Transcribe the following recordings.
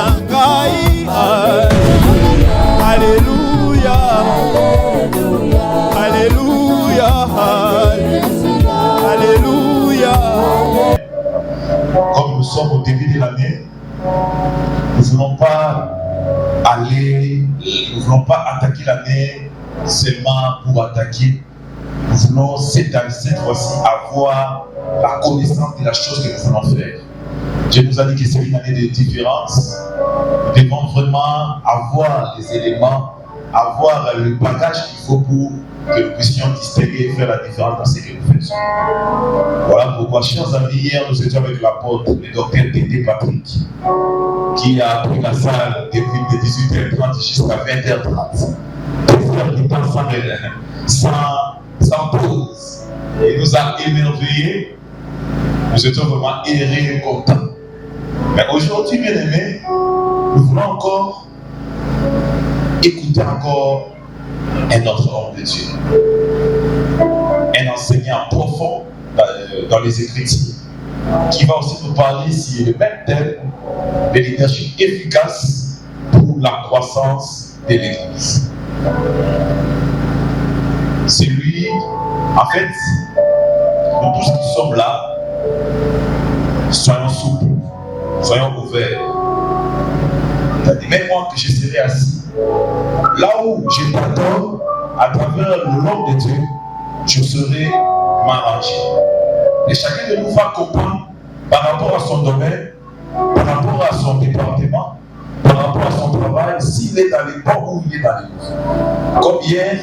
Nangai. Alléluia. Alléluia. Alléluia. Comme nous sommes au début de l'année, nous ne voulons pas attaquer l'année seulement pour attaquer. Nous voulons cette fois-ci avoir la connaissance de la chose que nous voulons faire. Dieu nous a dit que c'est une année de différence. Nous devons vraiment avoir les éléments, avoir le bagage qu'il faut pour que nous puissions distinguer et faire la différence dans ce que nous faisons. Voilà pourquoi, chers amis, hier nous étions avec l'apôtre, le docteur Tété Patrick, qui a pris la salle depuis de 18h30 jusqu'à 20h30. 2 heures de temps sans pause. Il nous a émerveillés. Nous étions vraiment errés et contents. Mais aujourd'hui, bien aimés, nous voulons encore écouter encore un autre homme de Dieu. Un enseignant profond dans les Écritures, qui va aussi nous parler sur le même thème de leadership efficace pour la croissance de l'Église. C'est lui, en fait, nous tous qui sommes là, soyons souples, soyons ouverts. Même moi que je serai assis, là où je t'attends, à travers le nom de Dieu, je serai m'arranger. Et chacun de nous va comprendre par rapport à son domaine, par rapport à son département, par rapport à son travail, s'il est dans les bons ou il est dans les mauvais. Comme hier,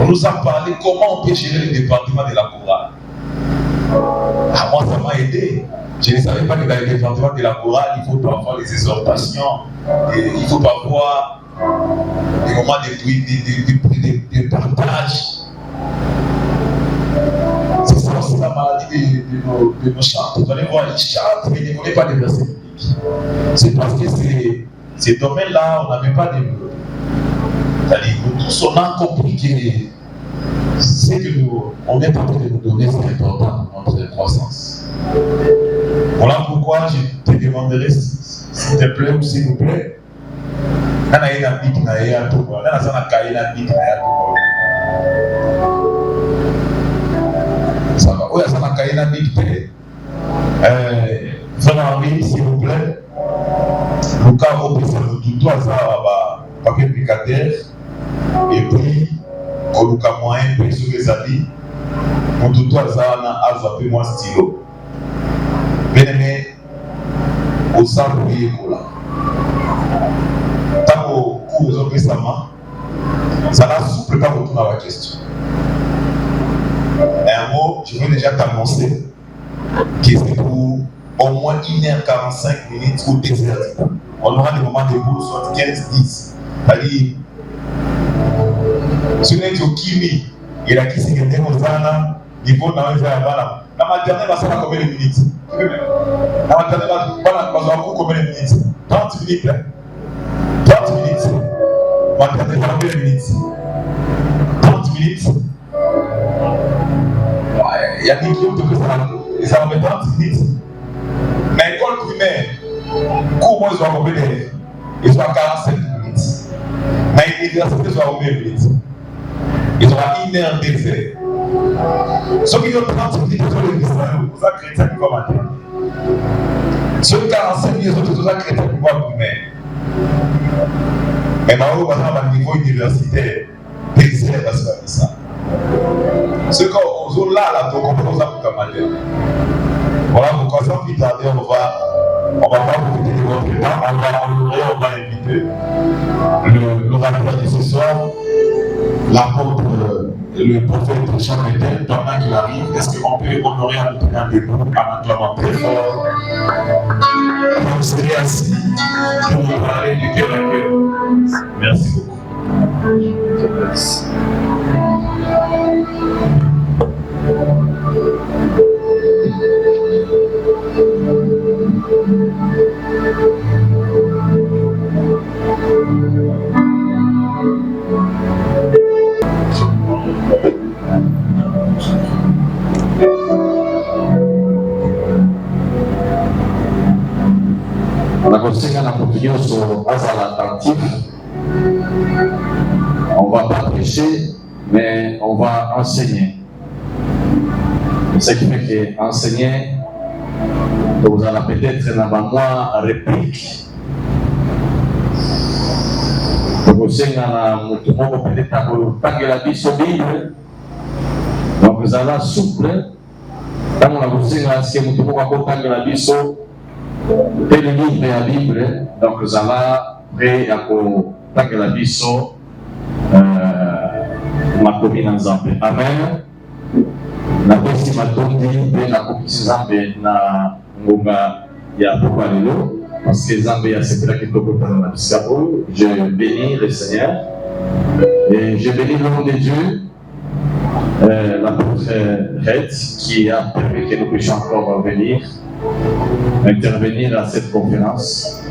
on nous a parlé comment on peut gérer le département de la chorale. Ah, moi, ça m'a aidé. Je ne savais pas que dans le département de la chorale, il faut avoir les exhortations, et il faut avoir des moments de partage. C'est ça aussi la maladie de nos chants. Vous allez voir, ils chantent, mais ils ne connaissent pas les versets bibliques. C'est parce que ces domaines-là, on n'avait pas développé. C'est-à-dire, nous tous, on a compris que ce que on est en train de nous donner, c'est important pour notre croissance. Voilà pourquoi je te demanderai, s'il te plaît ou s'il vous plaît, ça va. Oui, ça m'a caillé la bite. Frère Henri, s'il vous plaît, le cas où on peut faire tout ça, papier picateur, et puis, au cas moyen, puis sur les habits, on tout ça, on a zappé moi stylo. Bien aimé, au centre de l'école. Tant qu'au cours de récemment, ça n'a souple pas retourner à la question. Un mot, je veux déjà t'annoncer que c'est pour au moins 1h45 ou 2 heures. On aura des moments de bourse, soit 15-10. C'est-à-dire, si on est au Kimi, il a qui s'est gagné au Zana, il faut dans les heures. La maternelle va faire combien de minutes? La maternelle va faire combien de minutes? 30 minutes. 30 minutes. La maternelle va faire combien de minutes? 30 minutes. Il y a des kilomètres que ça va mettre 30 minutes. Mais l'école primaire, cours moins ils ont combien d'élèves? Ils ont 45 minutes. Mais l'université, ils ont combien de minutes? Ils ont 1h, 2 heures. Ceux qui ont 30 minutes, ils ont les Israéliens, vous avez chrétien qui va mater. Ceux qui ont 45 minutes, ils ont chrétien qui va primaire. Mais maintenant, au niveau universitaire, 2 heures, parce que c'est ça. Ceux qui ont là, donc on peut vous appeler. Voilà pourquoi sans plus tarder, on va pas profiter de votre temps, on va inviter l'orateur de ce soir, l'apôtre, le prophète Jean Métel, pendant qu'il arrive. Est-ce qu'on peut honorer un acclamant très fort? Vous serez assis pour vous parler du cœur à cœur. Merci beaucoup. Merci. On a conseillé On ne va pas prêcher, mais on va enseigner. Ce qui fait qu'enseigner, vous allez peut-être dans un mois réplique. Vous allez peut-être la Bible. Donc vous allez souple. Quand on a besoin de la Bible, tel livre de la Bible, donc vous allez prêt à la Bible. Ma commune en Zambie. Amen. Na pesi matondi pe na kopisi Zambie na ngonga ya Bobalelo parce que Zambie a sepela kitoko pour na bisabo. Je bénis le Seigneur et je bénis le nom de Dieu, l'apôtre Red qui a permis que nous puissions encore venir intervenir à cette conférence.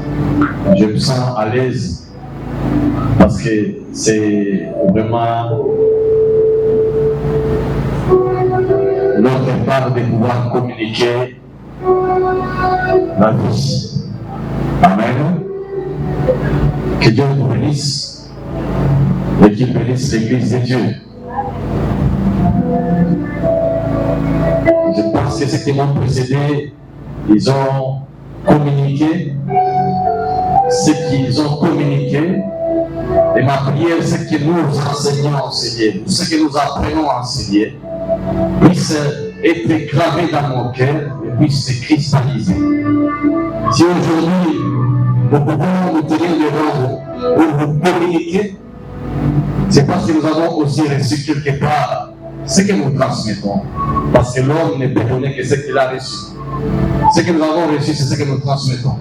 Je me sens à l'aise parce que c'est vraiment notre part de pouvoir communiquer la vie. Amen. Que Dieu nous bénisse et qu'il bénisse l'Église de Dieu. Je pense que ceux qui m'ont précédé, ils ont communiqué ce qu'ils ont communiqué. Et ma prière, c'est que nous enseignons à enseigner, ce que nous apprenons à enseigner, puisse être gravé dans mon cœur et puisse se cristalliser. Si aujourd'hui, nous pouvons nous tenir devant pour vous communiquer, c'est parce que nous avons aussi reçu quelque part ce que nous transmettons. Parce que l'homme ne peut donner que ce qu'il a reçu. Ce que nous avons reçu, c'est ce que nous transmettons.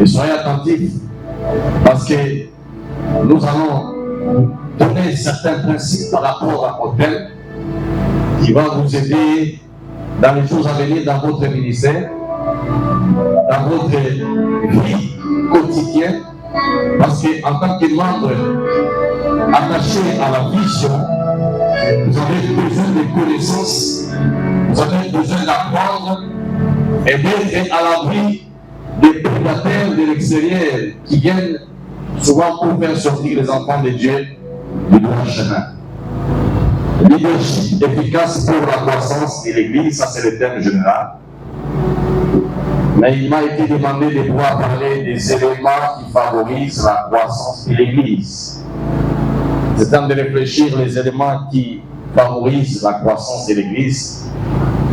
Et soyez attentifs, parce que nous allons donner certains principes par rapport au thème qui va vous aider dans les jours à venir dans votre ministère, dans votre vie quotidienne, parce qu'en tant que membre attaché à la vision, vous avez besoin de connaissances, vous avez besoin d'apprendre et d'être à l'abri des prédateurs de l'extérieur qui viennent souvent pour faire sortir les enfants de Dieu du droit chemin. Leadership efficace pour la croissance de l'Église, ça c'est le thème général. Mais il m'a été demandé de pouvoir parler des éléments qui favorisent la croissance de l'Église. C'est temps de réfléchir les éléments qui favorisent la croissance de l'Église.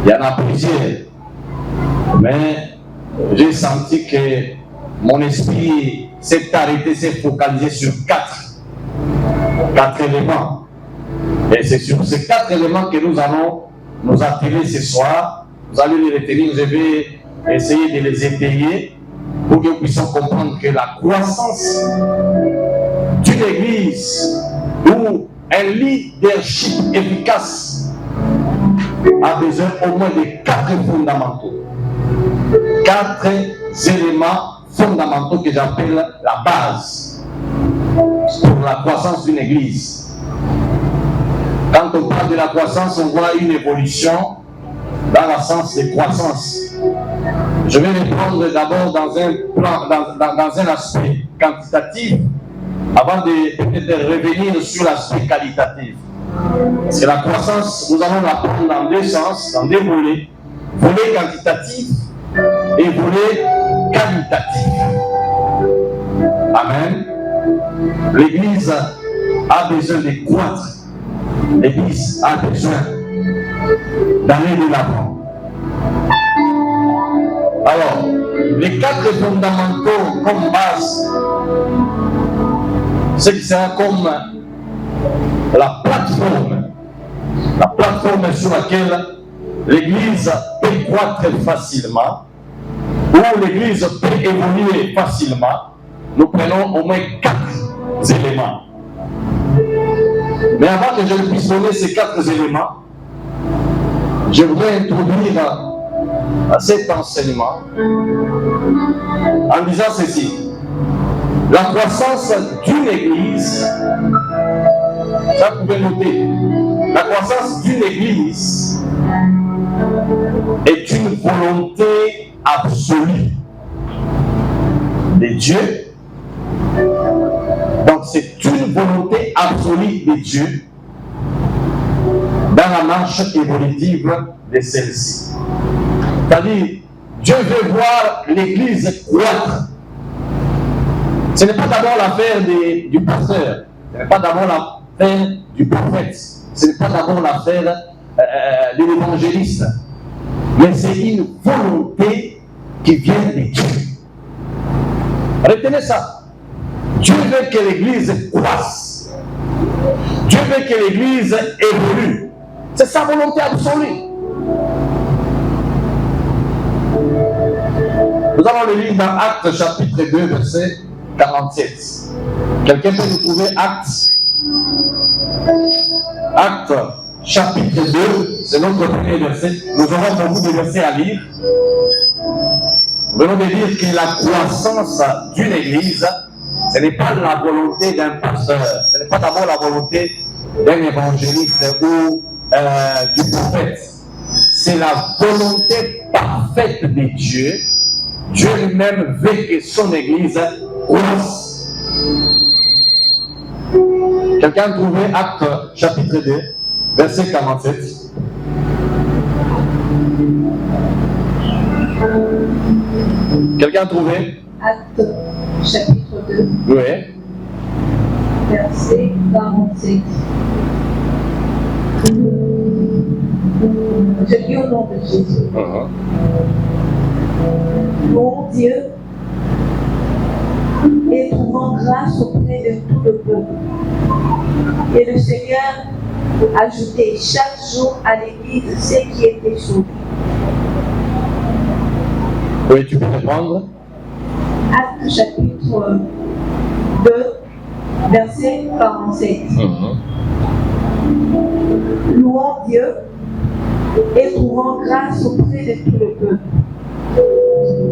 Il y en a plusieurs. Mais j'ai senti que mon esprit s'est arrêté, s'est focalisé sur quatre éléments. Et c'est sur ces 4 éléments que nous allons nous atteler ce soir. Vous allez les retenir, je vais essayer de les étayer pour que nous puissions comprendre que la croissance d'une église ou un leadership efficace a besoin au moins de 4 fondamentaux. 4 éléments fondamentaux que j'appelle la base pour la croissance d'une église. Quand on parle de la croissance, on voit une évolution dans le sens de croissance. Je vais les prendre d'abord dans un aspect quantitatif avant de peut-être revenir sur l'aspect qualitatif. Parce que la croissance, nous allons la prendre dans 2 sens, dans 2 volets. Volet quantitatif et volet qualitatif. Amen. L'Église a besoin de croître. L'Église a besoin d'aller de l'avant. Alors, les 4 fondamentaux comme base, ce qui sera comme la plateforme sur laquelle l'Église peut croître facilement, où l'Église peut évoluer facilement, nous prenons au moins 4 éléments. Mais avant que je ne puisse donner ces 4 éléments, je voudrais introduire cet enseignement en disant ceci. La croissance d'une église, ça vous pouvez noter, la croissance d'une église est une volonté absolue de Dieu. Donc c'est une volonté absolue de Dieu dans la marche évolutive de celle-ci. C'est-à-dire, Dieu veut voir l'Église croître. Ce n'est pas d'abord l'affaire du pasteur, ce n'est pas d'abord l'affaire du prophète, ce n'est pas d'abord l'affaire de l'évangéliste, mais c'est une volonté qui vient de Dieu. Retenez ça. Dieu veut que l'Église croisse. Dieu veut que l'Église évolue. C'est sa volonté absolue. Nous allons le lire dans Actes chapitre 2, verset 47. Quelqu'un peut nous trouver Actes chapitre 2, c'est notre premier verset. Nous aurons beaucoup de versets à lire. Nous venons de dire que la croissance d'une église, ce n'est pas la volonté d'un pasteur, ce n'est pas d'abord la volonté d'un évangéliste ou du prophète. C'est la volonté parfaite de Dieu. Dieu lui-même veut que son église croisse. Quelqu'un a trouvé Actes chapitre 2, verset 47. Quelqu'un a trouvé Actes chapitre 2, oui. verset 47. Je lis au nom de Jésus. Louons Dieu et trouvant grâce auprès de tout le peuple. Et le Seigneur ajoutait chaque jour à l'Église ceux qui étaient sauvés. Oui, tu peux répondre. Actes chapitre 2, verset 47. Louons Dieu et trouvant grâce auprès de tout le peuple.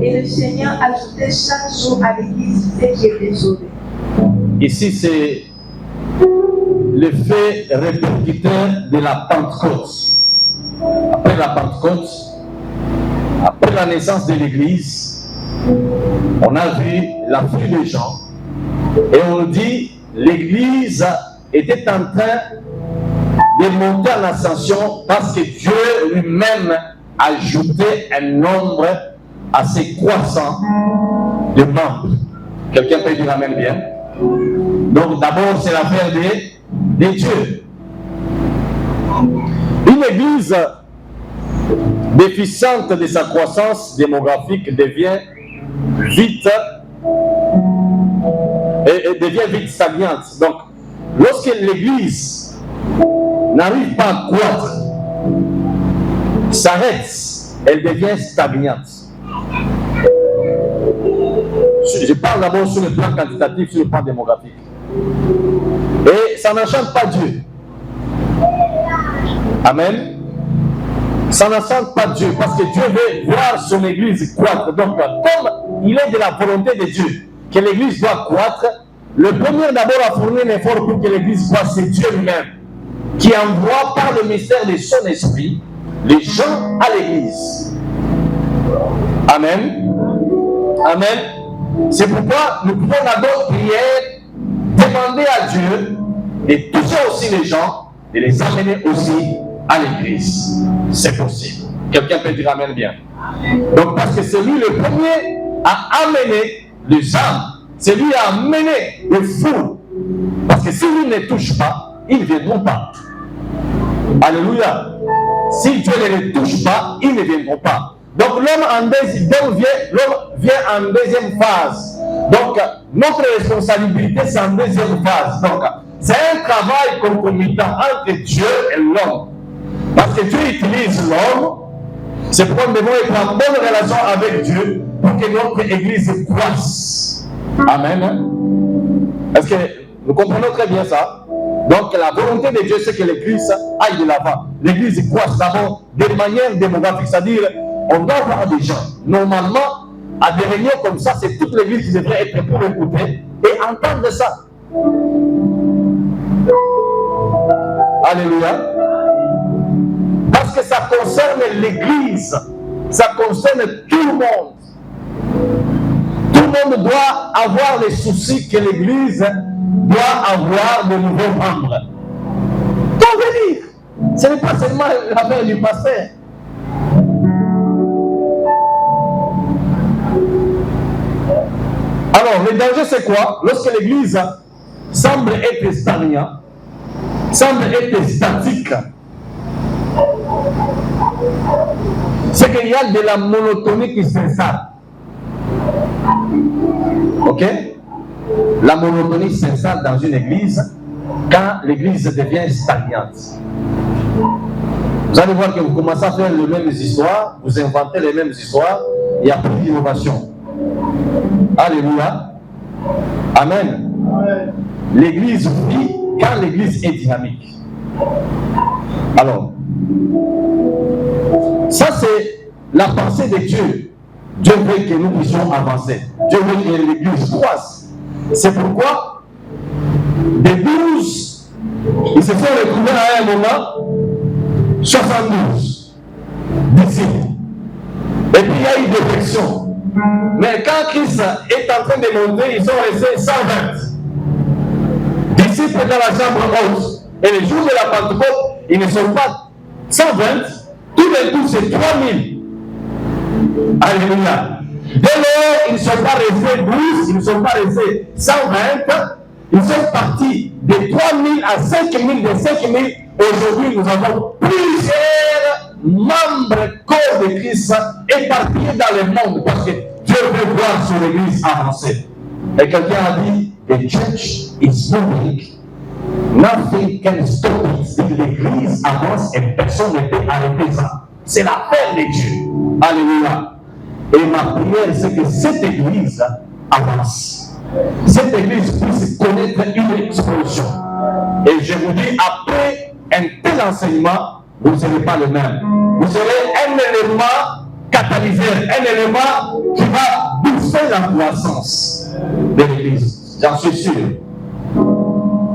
Et le Seigneur ajoutait chaque jour à l'Église ceux qui étaient sauvés. Ici, c'est le fait répercuteur de la Pentecôte. Après la Pentecôte, après la naissance de l'Église, on a vu la pluie des gens et on dit l'Église était en train de monter en ascension parce que Dieu lui-même ajoutait un nombre assez croissant de membres. Quelqu'un peut dire amen bien. Donc d'abord c'est l'affaire de Dieu. Une église déficiente de sa croissance démographique devient vite stagnante. Donc lorsque l'église n'arrive pas à croître, s'arrête, elle devient stagnante. Je parle d'abord sur le plan quantitatif, sur le plan démographique. Et ça n'enchante pas Dieu. Amen. Ça n'enchante pas Dieu parce que Dieu veut voir son église croître. Donc, comme il est de la volonté de Dieu que l'église doit croître, le premier d'abord à fournir un effort pour que l'église croisse, c'est Dieu lui-même qui envoie par le mystère de son esprit les gens à l'église. Amen. Amen. C'est pourquoi nous pouvons d'abord prier, demander à Dieu de toucher aussi les gens et les amener aussi à l'église. C'est possible. Quelqu'un peut dire amen bien. Donc parce que c'est lui le premier à amener les âmes. C'est lui à amener les fous. Parce que si lui ne touche pas, ils ne viendront pas. Alléluia. Si Dieu ne les touche pas, ils ne viendront pas. Donc l'homme vient en deuxième phase. Donc notre responsabilité c'est en deuxième phase. Donc c'est un travail concomitant entre Dieu et l'homme. Parce que Dieu utilise l'homme, c'est pour nous devons être en bonne relation avec Dieu pour que notre église croisse. Amen. Est-ce que nous comprenons très bien ça? Donc la volonté de Dieu c'est que l'église aille de l'avant. L'église croisse d'abord de manière démographique, c'est-à-dire on doit avoir des gens. Normalement, à des réunions comme ça, c'est toute l'église qui devrait être pour écouter et entendre ça. Alléluia. Parce que ça concerne l'église, ça concerne tout le monde. Tout le le monde doit avoir les soucis que l'Église doit avoir de nouveaux membres. Convenir. Ce n'est pas seulement l'affaire du pasteur. Alors, le danger, c'est quoi? Lorsque l'Église semble être stagnante, semble être statique, c'est qu'il y a de la monotonie qui s'installe. Ok? La monotonie s'installe dans une église quand l'église devient stagnante. Vous allez voir que vous commencez à faire les mêmes histoires, vous inventez les mêmes histoires, il n'y a plus d'innovation. Alléluia. Amen. L'église vit quand l'église est dynamique. Alors, ça c'est la pensée de Dieu. Dieu veut que nous puissions avancer. Dieu veut que l'église croisse. C'est pourquoi des 12, ils se sont retrouvés à un moment 72 disciples. Et puis il y a eu des frictions. Mais quand Christ est en train de monter, ils sont restés 120 disciples dans la chambre haute. Et le jour de la Pentecôte, ils ne sont pas 120, tout d'un coup c'est 3000. Alléluia. Dès lors, ils ne sont pas restés 12, ils ne sont pas restés 120, ils sont partis de 3000 à 5000, de 5000. Aujourd'hui, nous avons plusieurs membres corps de Christ éparpillés dans le monde parce que Dieu veut voir son église avancer. Et quelqu'un a dit, the church is moving. Nothing can stop it. L'église avance et personne ne peut arrêter ça. C'est l'affaire de Dieu. Alléluia. Et ma prière, c'est que cette église avance. Cette église puisse connaître une explosion. Et je vous dis, après un tel enseignement, vous ne serez pas le même. Vous serez un élément catalyseur, un élément qui va booster la croissance de l'église. J'en suis sûr.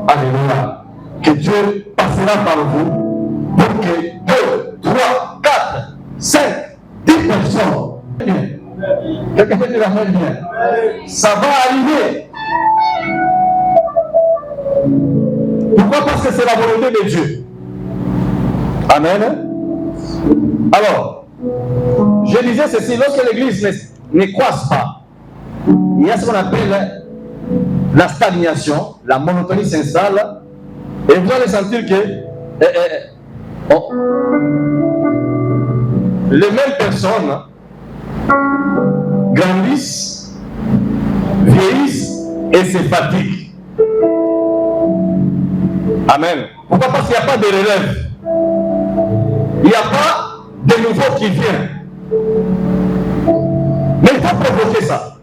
Alléluia. Que Dieu passera par vous pour que 2, 3, 4, 5, 10 personnes. Quelqu'un peut dire la main bien. Ça va arriver. Pourquoi? Parce que c'est la volonté de Dieu. Amen. Alors, je disais ceci, lorsque l'église ne croisse pas, il y a ce qu'on appelle la stagnation, la monotonie s'installe, et vous allez sentir que les mêmes personnes grandissent, vieillissent et se fatiguent. Amen. Pourquoi? Parce qu'il n'y a pas de relève. Il n'y a pas de nouveau qui vient. Mais il faut provoquer ça.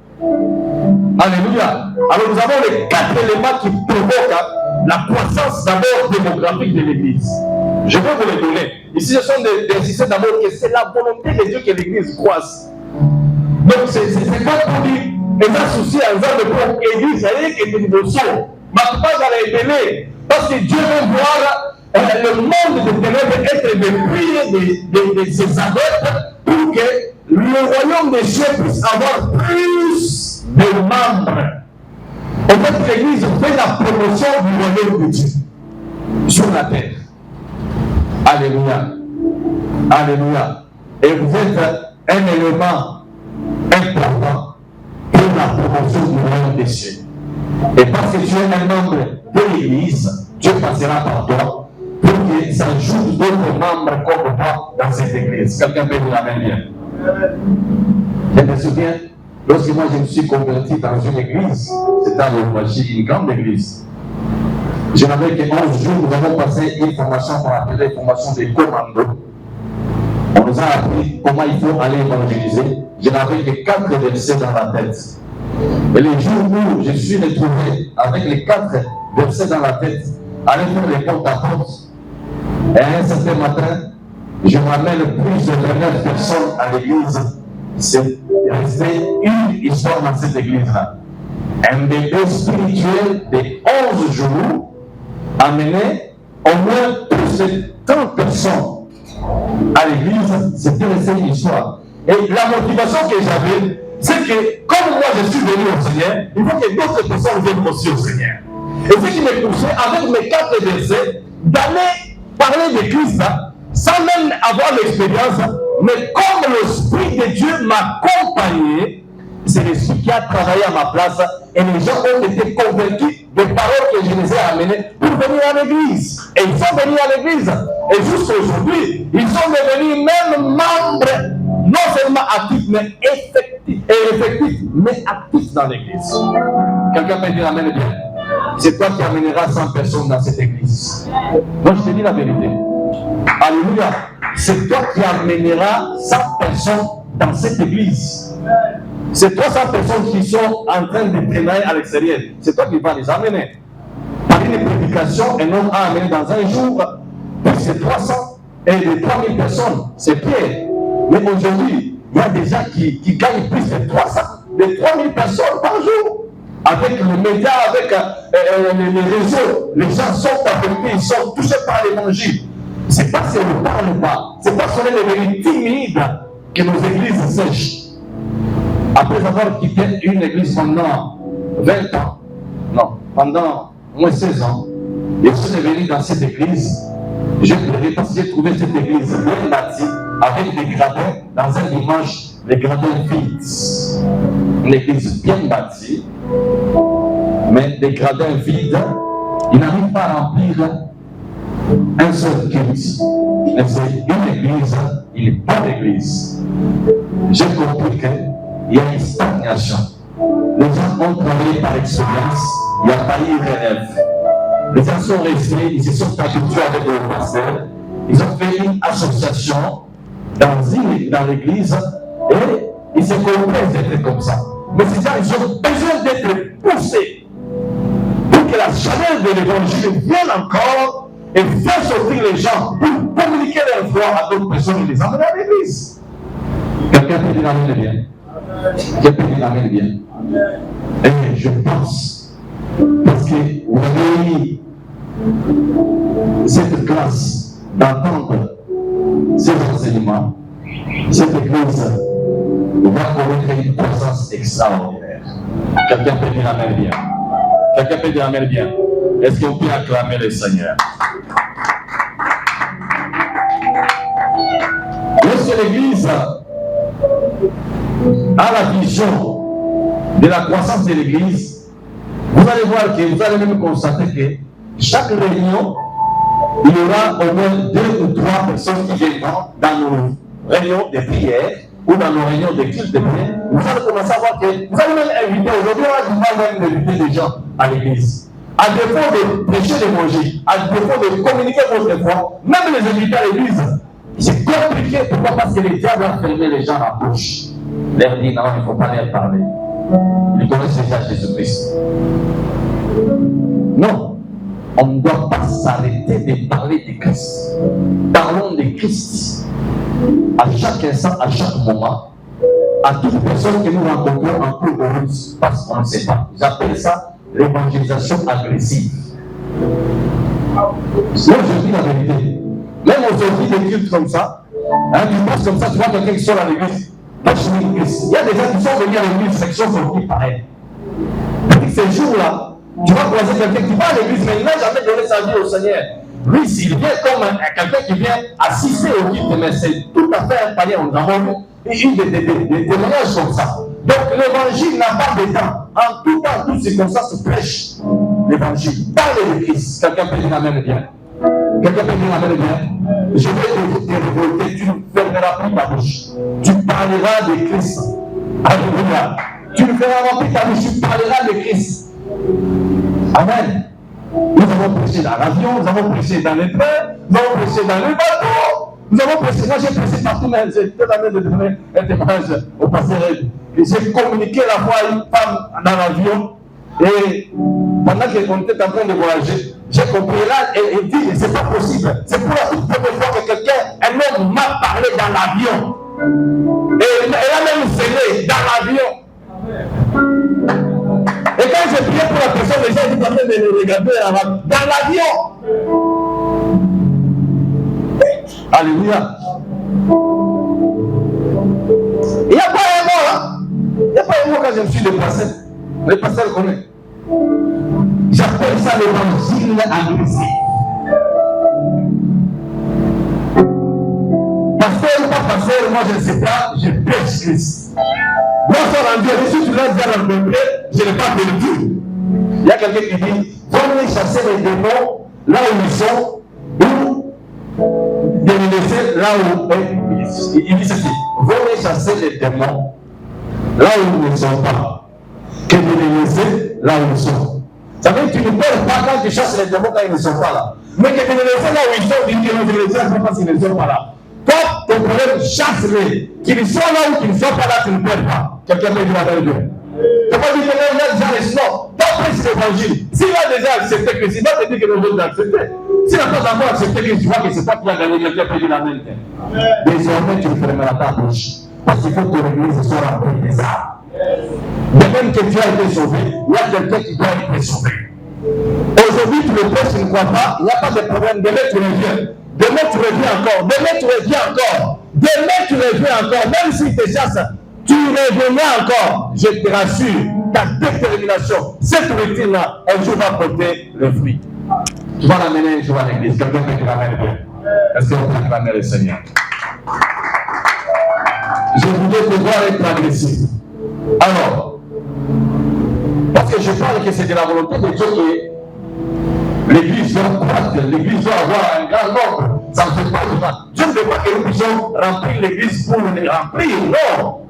Alléluia. Alors nous avons les 4 éléments qui provoquent la croissance d'abord démographique de l'église. Je vais vous les donner. Ici, ce sont d'insister d'abord que c'est la volonté de Dieu que l'église croisse. Donc c'est pas pour dire, et ça souci à un de pour l'église, ça y est que nous le sommes. Ma papa, j'allais aimer. Parce que Dieu veut voir le monde de ténèbres être dépouillé de ses adeptes pour que le royaume des cieux puisse avoir plus de membres. En fait, l'église fait la promotion du royaume de Dieu sur la terre. Alléluia. Alléluia. Et vous êtes un élément important pour la promotion du royaume des cieux. Et parce que tu es un membre de l'église, Dieu passera par toi pour que ça joue d'autres membres comme toi dans cette église. Quelqu'un peut vous l'amener bien. Je me souviens, lorsque moi je me suis converti dans une église, c'était à l'Ouachi, une grande église. Je n'avais que 11 jours, nous avons passé une formation qu'on appelait formation des commandos. On nous a appris comment il faut aller évangéliser. Je n'avais que 4 versets dans la tête. Et les jours où je suis retrouvé avec les 4 versets dans la tête, aller faire les comptes à porte, et un certain matin, je m'amène plus de 29 personnes à l'église. C'est resté une histoire dans cette église-là. Un bébé spirituel de 11 jours amené au moins plus de 30 personnes à l'église. C'était resté une histoire. Et la motivation que j'avais, c'est que comme moi je suis venu au Seigneur, il faut que d'autres personnes viennent aussi au Seigneur. Et ce qui me poussait avec mes 4 versets, d'aller parler de Christ sans même avoir l'expérience, mais comme l'Esprit de Dieu m'a accompagné, c'est l'Esprit qui a travaillé à ma place et les gens ont été convaincus des paroles que je les ai amenées pour venir à l'église. Et ils sont venus à l'église. Et jusqu'à aujourd'hui, ils sont devenus même membres, non seulement actifs, mais effectifs, mais actifs dans l'église. Quelqu'un peut dire amen bien. C'est toi qui amèneras 100 personnes dans cette église. Moi, je te dis la vérité. Alléluia. C'est toi qui amèneras 100 personnes dans cette église. C'est 300 personnes qui sont en train de traîner à l'extérieur. C'est toi qui vas les amener. Par une prédication, un homme a amené dans un jour, puis c'est 300 et les 3000 personnes. C'est Pierre. Mais aujourd'hui, il y a des gens qui gagnent plus de 300, de 3000 personnes par jour. Avec les médias, avec les réseaux, les gens sont affectés, ils sont touchés par l'évangile. C'est pas si on ne parle pas, c'est pas si on est devenu timide que nos églises sèchent. Après avoir quitté une église pendant 20 ans, non, pendant moins 16 ans, je suis devenu dans cette église. J'ai pleuré parce que j'ai trouvé cette église bien bâtie, avec des gradins, dans un dimanche, les gradins vides. Une église bien bâtie, mais des gradins vides, ils n'arrivent pas à remplir un seul culte. Mais c'est une église, une bonne église. J'ai compris qu'il y a une stagnation. Les gens ont travaillé par expérience, il n'y a pas eu de rêve. Les gens sont restés, ils se sont habitués avec le pasteur, ils ont fait une association dans l'église et ils se complaisent d'être comme ça. Mais ces gens, ils ont besoin d'être poussés pour que la chaleur de l'évangile vienne encore et faire sortir les gens pour communiquer leur foi à d'autres personnes et les amener à l'église. Quelqu'un peut dire amen bien. Quelqu'un peut dire amen bien. Et je pense, parce que vous avez eu cette grâce d'entendre ces enseignements, cette église va connaître une croissance extraordinaire. Quelqu'un peut dire amen bien. Quelqu'un peut dire amen bien. Est-ce qu'on peut acclamer le Seigneur? Lorsque l'église a la vision de la croissance de l'église, vous allez voir que vous allez même constater que chaque réunion, il y aura au moins 2 ou 3 personnes qui viendront dans nos réunions de prière ou dans nos réunions de culte de prière. Vous allez commencer à voir que vous allez même inviter, aujourd'hui on a du mal même d'inviter des gens à l'église. À défaut de prêcher l'évangile, à défaut de communiquer votre foi, même les invités à l'église, c'est compliqué. Pourquoi? Parce que les diables ont fermé les gens à la bouche. Leur dit non, il ne faut pas leur parler. Ils connaissent déjà Jésus-Christ. Non, on ne doit pas s'arrêter de parler de Christ. Parlons de Christ. À chaque instant, à chaque moment, à toute personne que nous rencontrons en cours de route, parce qu'on ne sait pas. J'appelle ça l'évangélisation agressive. Moi, je dis la vérité. Même aujourd'hui, des cultes comme ça, tu passes comme ça, tu vois quelqu'un qui sort à l'église. Il y a des gens qui sont venus à l'église, qui sont sortis pareil. Ces jours-là, tu vas croiser quelqu'un qui va à l'église, mais il n'a jamais donné sa vie au Seigneur. Lui, s'il vient comme quelqu'un qui vient assister au culte, mais c'est tout à fait un palier. Nous avons eu des témoignages comme ça. Donc l'évangile n'a pas de temps. En tout temps, toutes circonstances prêche l'évangile. Parlez de Christ. Quelqu'un peut dire amen bien. Quelqu'un peut dire amen bien. Je vais te révolter, tu ne fermeras plus ta bouche. Tu parleras de Christ. Alléluia. Tu ne feras remplir ta bouche, tu parleras de Christ. Amen. Nous avons prêché dans l'avion, nous avons prêché dans les trains, nous avons prêché dans les bateaux. Nous avons prêché, moi j'ai prêché partout, mais j'ai tout l'année de donner un témoignage au pasteur. J'ai communiqué la foi à une femme dans l'avion. Et pendant qu'on était en train de voyager, j'ai compris là, et dit, c'est pas possible. C'est pour la toute première fois que quelqu'un, un homme m'a parlé dans l'avion. Et elle a même scellé dans l'avion. Et quand j'ai prié pour la personne, les gens étaient en train de le regarder dans l'avion. Alléluia. Il n'y a pas un mot là. Il n'y pas moi quand je me suis déplacé. Le pasteur connaît. J'appelle ça l'évangile agressif. Pasteur ou pas pasteur, moi je ne sais pas, je pêche Christ. Moi je suis rendu, si tu l'as déjà rencontré, je n'ai pas perdu. Il y a quelqu'un qui dit, venez chasser les démons là où ils sont, ou de les laisser là où il dit ceci, venez chasser les démons là où ils ne sont pas, que de les laisser là où ils sont. Ça veut dire que tu ne perds pas quand tu chasses les démons quand ils ne sont pas là. Mais que de les laisser là où ils sont, tu dis que non, je les laisse parce qu'ils ne sont pas là. Toi, ton problème, chasse-les. Qu'ils soient là ou qu'ils ne soient pas là, tu ne perds pas. Quelqu'un peut dire la vérité. Tu n'as pas dit que là, déjà les non. T'as l'évangile. S'il a déjà accepté Christ, il va te dire que les autres l'ont accepté. S'il n'a pas encore accepté Christ, tu vois que c'est toi qui as gagné, quelqu'un peut dire la vérité. Désormais, tu ne fermeras ta bouche. Parce qu'il faut que ton église soit remplie des âmes. De même que tu as été sauvé, il y a quelqu'un qui doit être sauvé. Aujourd'hui, tu le prêches, tu ne crois pas, il n'y a pas de problème. Demain, tu reviens. Demain, tu reviens encore. Demain, tu reviens encore. Demain, tu reviens encore. Même s'il te chasse, tu reviendras encore. Je te rassure, ta détermination, cette routine-là, un jour va porter le fruit. Tu vas l'amener un jour à l'église. Quelqu'un peut te l'amener bien. Est-ce que vous pouvez acclamer le Seigneur? Je voulais pouvoir être agressif. Alors, parce que je parle que c'est de la volonté de Dieu que l'église doit croître, l'église doit avoir un grand nombre. Ça ne fait pas de mal. Dieu ne veut pas que nous puissions remplir l'église pour les remplir, non.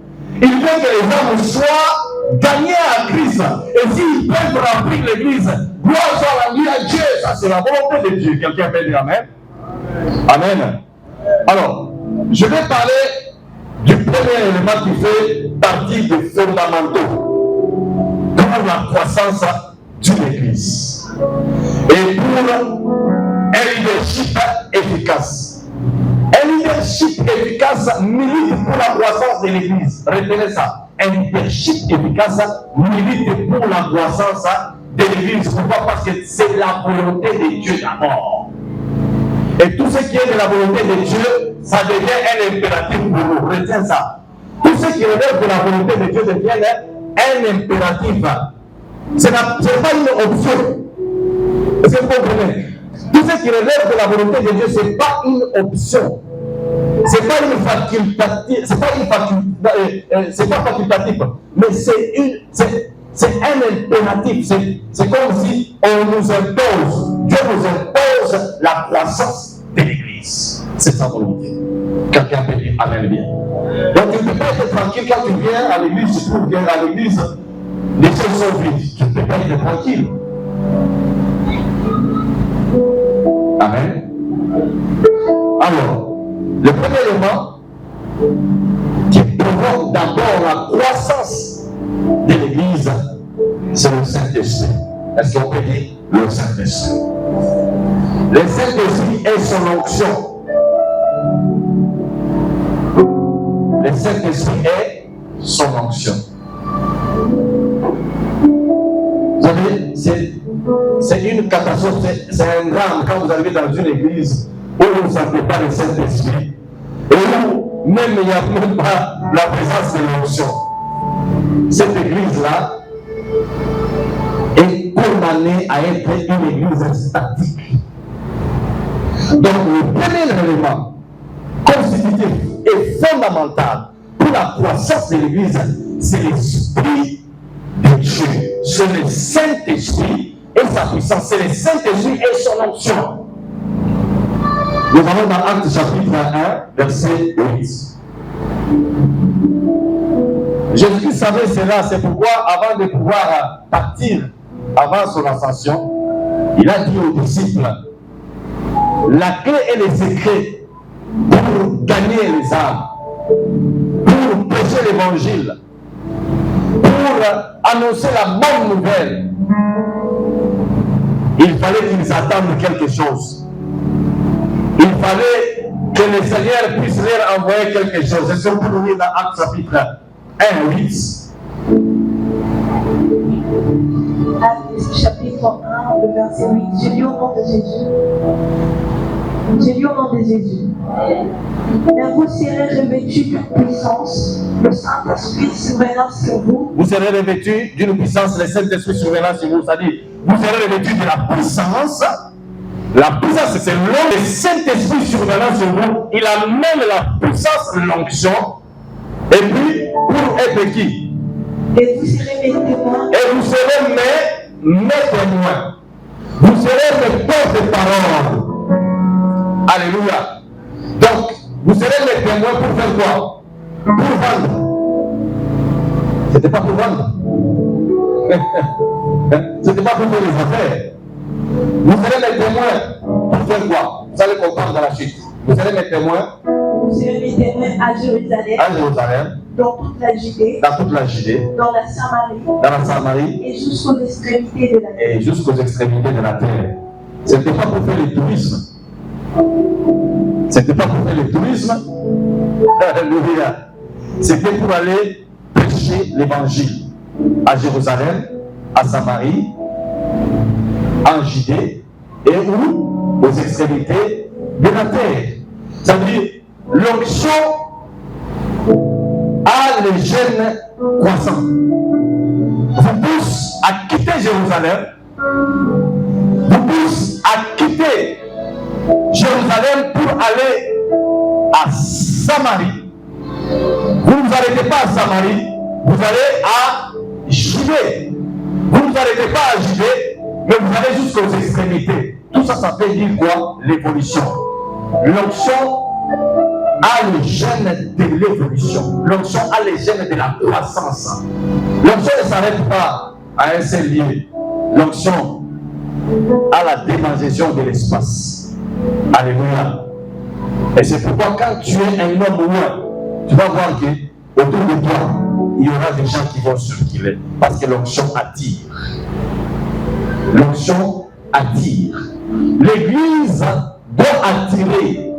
Il veut que les hommes soient gagnés à Christ. Et s'ils peuvent remplir l'église, gloire soit rendue à Dieu. Ça, c'est la volonté de Dieu. Quelqu'un peut dire Amen? Amen. Alors, je vais parler du premier élément qui fait partie des fondamentaux pour la croissance d'une église et pour un leadership efficace. Un leadership efficace milite pour la croissance de l'église. Retenez ça. Un leadership efficace milite pour la croissance de l'église. Pourquoi? Parce que c'est la volonté de Dieu d'abord. Et tout ce qui est de la volonté de Dieu, ça devient un impératif pour nous. Retiens ça. Tout ce qui relève de la volonté de Dieu devient un impératif. Ce n'est pas une option. Est-ce que vous comprenez? Tout ce qui relève de la volonté de Dieu, ce n'est pas une option. Ce n'est pas une facultative. C'est pas facultatif. Mais c'est un impératif. C'est comme si on nous impose. Dieu nous impose la croissance de l'église. C'est sa volonté. Quelqu'un peut dire Amen bien. Donc tu ne peux pas être tranquille quand tu viens à l'église, tu trouves bien à l'église, les choses sont vides. Tu ne peux pas être tranquille. Amen. Alors, le premier élément qui provoque d'abord la croissance de l'église, c'est le Saint-Esprit. Est-ce qu'on peut dire le Saint-Esprit? Le Saint-Esprit est son onction. Le Saint-Esprit est son onction. Vous savez, c'est une catastrophe, c'est un drame quand vous arrivez dans une église où vous ne sentez pas le Saint-Esprit et où même il n'y a même pas la présence de l'onction. Cette église-là est condamnée à être une église statique. Donc le premier élément constitutif et fondamental pour la croissance de l'église, c'est l'Esprit de Dieu. C'est le Saint-Esprit et sa puissance. C'est le Saint-Esprit et son onction. Nous allons dans Actes chapitre 1, verset 8. Jésus savait cela, c'est pourquoi avant de pouvoir partir, avant son ascension, il a dit aux disciples, la clé et les secrets pour gagner les âmes, pour prêcher l'évangile, pour annoncer la bonne nouvelle, il fallait qu'ils attendent quelque chose. Il fallait que le Seigneur puisse leur envoyer quelque chose. C'est ce que vous voyez dans Actes chapitre 1, 8. Actes chapitre 1, le verset 8. Je lis au nom de Jésus. J'ai lu au nom de Jésus. Mais vous serez revêtus d'une puissance, le Saint-Esprit survenant sur vous. Vous serez revêtus d'une puissance, le Saint-Esprit survenant sur vous. C'est-à-dire, vous serez revêtus de la puissance. La puissance, c'est l'homme, le Saint-Esprit survenant sur vous. Il amène la puissance de l'onction. Et puis, pour être qui? Et vous serez mes témoins. Et vous serez mes témoins. Vous serez mes porte-parole. Alléluia. Donc, vous serez mes témoins pour faire quoi? Pour vendre. C'était pas pour vendre. C'était pas pour faire les affaires. Vous serez mes témoins pour faire quoi? Vous allez comprendre dans la suite. Vous serez mes témoins. Vous serez mes témoins à Jérusalem. À Jérusalem. Dans toute la Judée. Dans toute la Judée. Dans la Samarie. Dans la Samarie. Et jusqu'aux extrémités de la terre. Et jusqu'aux extrémités de la terre. C'était pas pour faire le tourisme. C'était pas pour faire le tourisme. Alléluia. C'était pour aller prêcher l'évangile à Jérusalem, à Samarie, en Judée et où? Aux extrémités de la terre. Ça veut dire l'onction a les gènes croissants. Vous pousse à quitter Jérusalem, vous pousse à quitter Jérusalem pour aller à Samarie. Vous ne vous arrêtez pas à Samarie, vous allez à Judée. Vous ne vous arrêtez pas à Judée, mais vous allez jusqu'aux extrémités. Tout ça, ça fait dire quoi? L'évolution. L'onction a le gène de l'évolution. L'onction a les gènes de la croissance. L'onction ne s'arrête pas à un seul lieu. L'onction a la démangeaison de l'espace. Alléluia. Et c'est pourquoi quand tu es un homme loin, tu vas voir que autour de toi, il y aura des gens qui vont circuler. Parce que l'onction attire. L'onction attire. L'église doit attirer.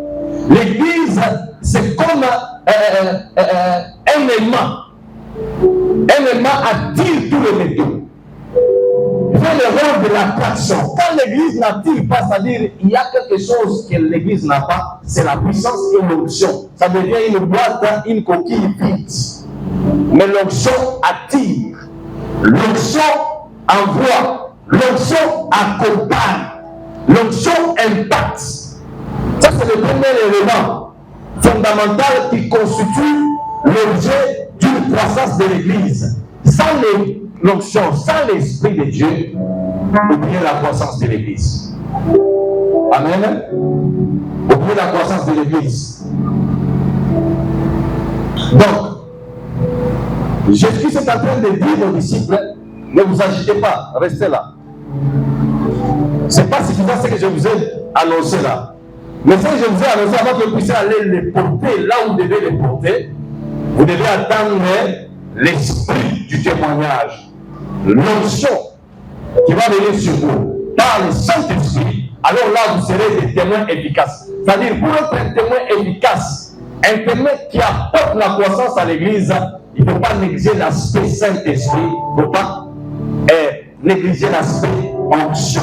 L'église, c'est comme un aimant. Un aimant attire tous les métaux. Il fait le rôle de l'attraction. Quand l'église n'attire pas, c'est-à-dire il y a quelque chose que l'église n'a pas, c'est la puissance et l'onction. Ça devient une boîte, une coquille vide. Mais l'onction attire. L'onction envoie. L'onction accompagne. L'onction impacte. Ça, c'est le premier élément fondamental qui constitue l'objet d'une croissance de l'église. Sans l'onction, sans l'Esprit de Dieu, oubliez la croissance de l'église. Amen. Oubliez la croissance de l'église. Donc, Jésus est en train de dire aux disciples, ne vous agitez pas, restez là. Ce n'est pas suffisant ce que je vous ai annoncé là. Mais ce que je vous ai annoncé, avant que vous puissiez aller les porter là où vous devez les porter, vous devez attendre l'esprit du témoignage, l'onction qui va venir sur vous par le Saint-Esprit. Alors là, vous serez des témoins efficaces. C'est-à-dire, pour être un témoin efficace, un témoin qui apporte la croissance à l'église, il ne faut pas négliger l'aspect Saint-Esprit, il ne faut pas négliger l'aspect onction.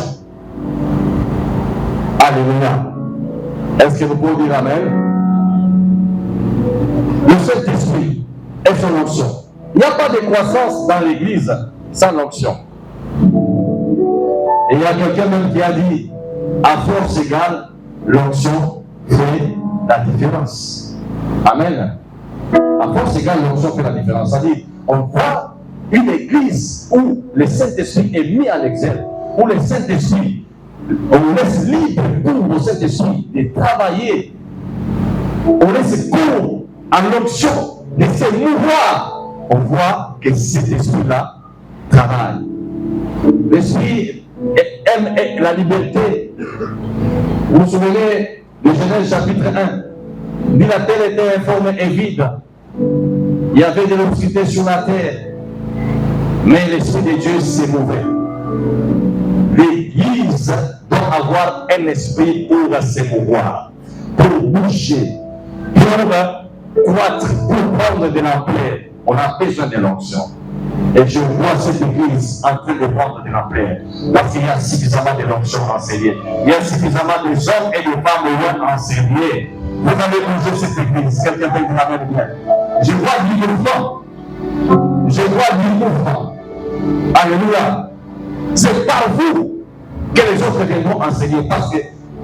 Alléluia. Est-ce que vous pouvez dire Amen? Le Saint-Esprit est son onction. Il n'y a pas de croissance dans l'église sans l'onction. Et il y a quelqu'un même qui a dit, à force égale, l'onction fait la différence. Amen. À force égale, l'onction fait la différence. C'est-à-dire, on voit une église où le Saint-Esprit est mis en exergue, où le Saint-Esprit, on laisse libre pour le Saint-Esprit de travailler. On laisse cours en l'onction de se mouvoir. On voit que cet esprit-là travaille. L'esprit aime la liberté. Vous vous souvenez de Genèse chapitre 1. Il dit la terre était informe et vide. Il y avait de l'obscurité sur la terre. Mais l'Esprit de Dieu s'est mouvait. L'Église doit avoir un esprit pour se mouvoir, pour bouger, pour croître, pour prendre de l'ampleur. On a besoin de l'onction. Et je vois cette église en train de prendre de l'ampleur. Parce qu'il y a suffisamment de l'onction enseignée. Il y a suffisamment de hommes et de femmes heureux enseignés. Vous avez bougé cette église. Quelqu'un peut dire amen bien. Je vois du mouvement. Je vois du mouvement. Alléluia. C'est par vous que les autres viendront enseigner. Parce que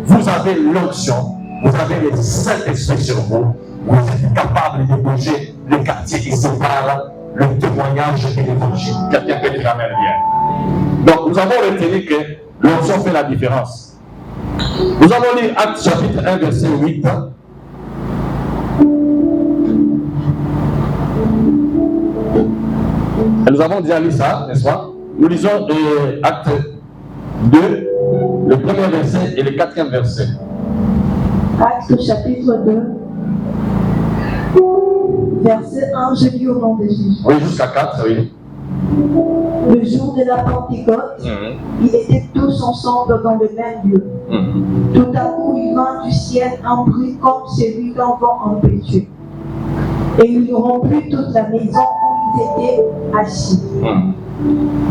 vous avez l'onction. Vous avez le Saint-Esprit sur vous. Vous êtes capable de bouger le quartier qui sépare le témoignage et l'évangile. Quelqu'un peut dire amen bien. Donc nous avons retenu que l'onction fait la différence. Nous allons lire Actes chapitre 1 verset 8. Et nous avons déjà lu ça, n'est-ce pas? Nous lisons Acte 2, le premier verset et le quatrième verset. Actes chapitre 2, verset 1, je lis au nom de Jésus. Oui, jusqu'à 4, oui. Le jour de la Pentecôte, ils étaient tous ensemble dans le même lieu. Tout à coup, il vint du ciel un bruit comme celui d'un vent impétueux. Et il remplit toute la maison où ils étaient assis.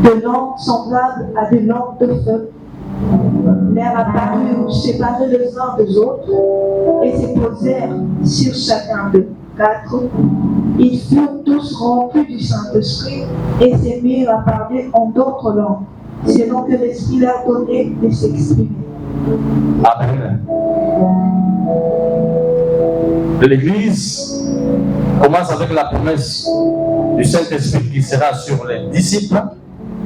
De lampes semblables à des lampes de feu. L'air apparut séparés les uns des autres et se posèrent sur chacun d'eux. 4. Ils furent tous remplis du Saint-Esprit et se mirent à parler en d'autres langues, selon que l'Esprit leur donnait de s'exprimer. Amen. L'Église commence avec la promesse du Saint-Esprit qui sera sur les disciples,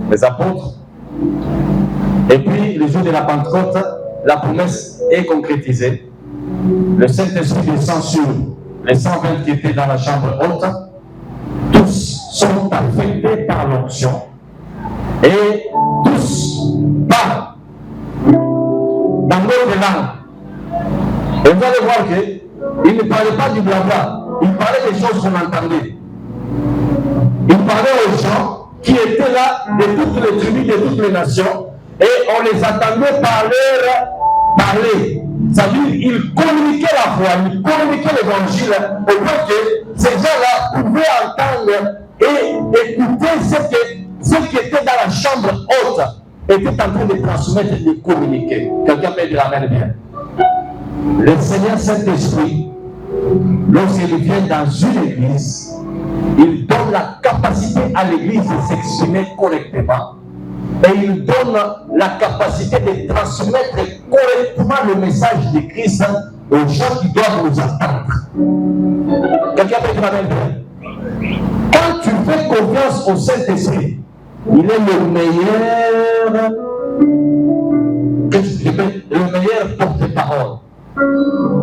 les apôtres. Et puis, le jour de la Pentecôte, la promesse est concrétisée. Le Saint-Esprit descend sur les 120 qui étaient dans la chambre haute. Tous sont affectés par l'onction. Et tous parlent dans d'autres langues. Et vous allez voir qu'ils ne parlaient pas du blabla. Ils parlaient des choses qu'on entendait. Ils parlaient aux gens qui étaient là de toutes les tribus, de toutes les nations. Et on les attendait par leur parler. C'est-à-dire qu'ils communiquaient la foi, ils communiquaient l'évangile, au point que ces gens-là pouvaient entendre et écouter ce qui était dans la chambre haute, était en train de transmettre et de communiquer. Quelqu'un peut dire amen bien. Le Seigneur Saint-Esprit, lorsqu'il vient dans une église, il donne la capacité à l'église de s'exprimer correctement. Et il donne la capacité de transmettre correctement le message de Christ aux gens qui doivent nous attendre. Quelqu'un peut dire amen bien. Quand tu fais confiance au Saint-Esprit, il est le meilleur porte-parole.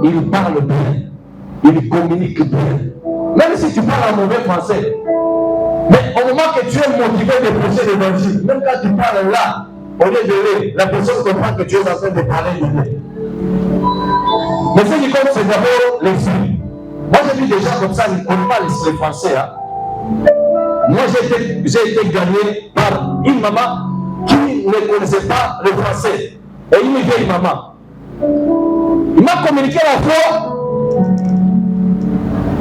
Il parle bien, il communique bien. Même si tu parles en mauvais français, mais au moment que tu es motivé de prêcher l'évangile, même quand tu parles là, au lieu de lire, la personne comprend que tu es en train de parler de Dieu. Mais ce qui compte, c'est d'abord l'esprit. Moi, j'ai vu des gens comme ça, ils ne connaissent pas le français. Hein. Moi, j'ai été gagné par une maman qui ne connaissait pas le français. Et une vieille maman. Il m'a communiqué la foi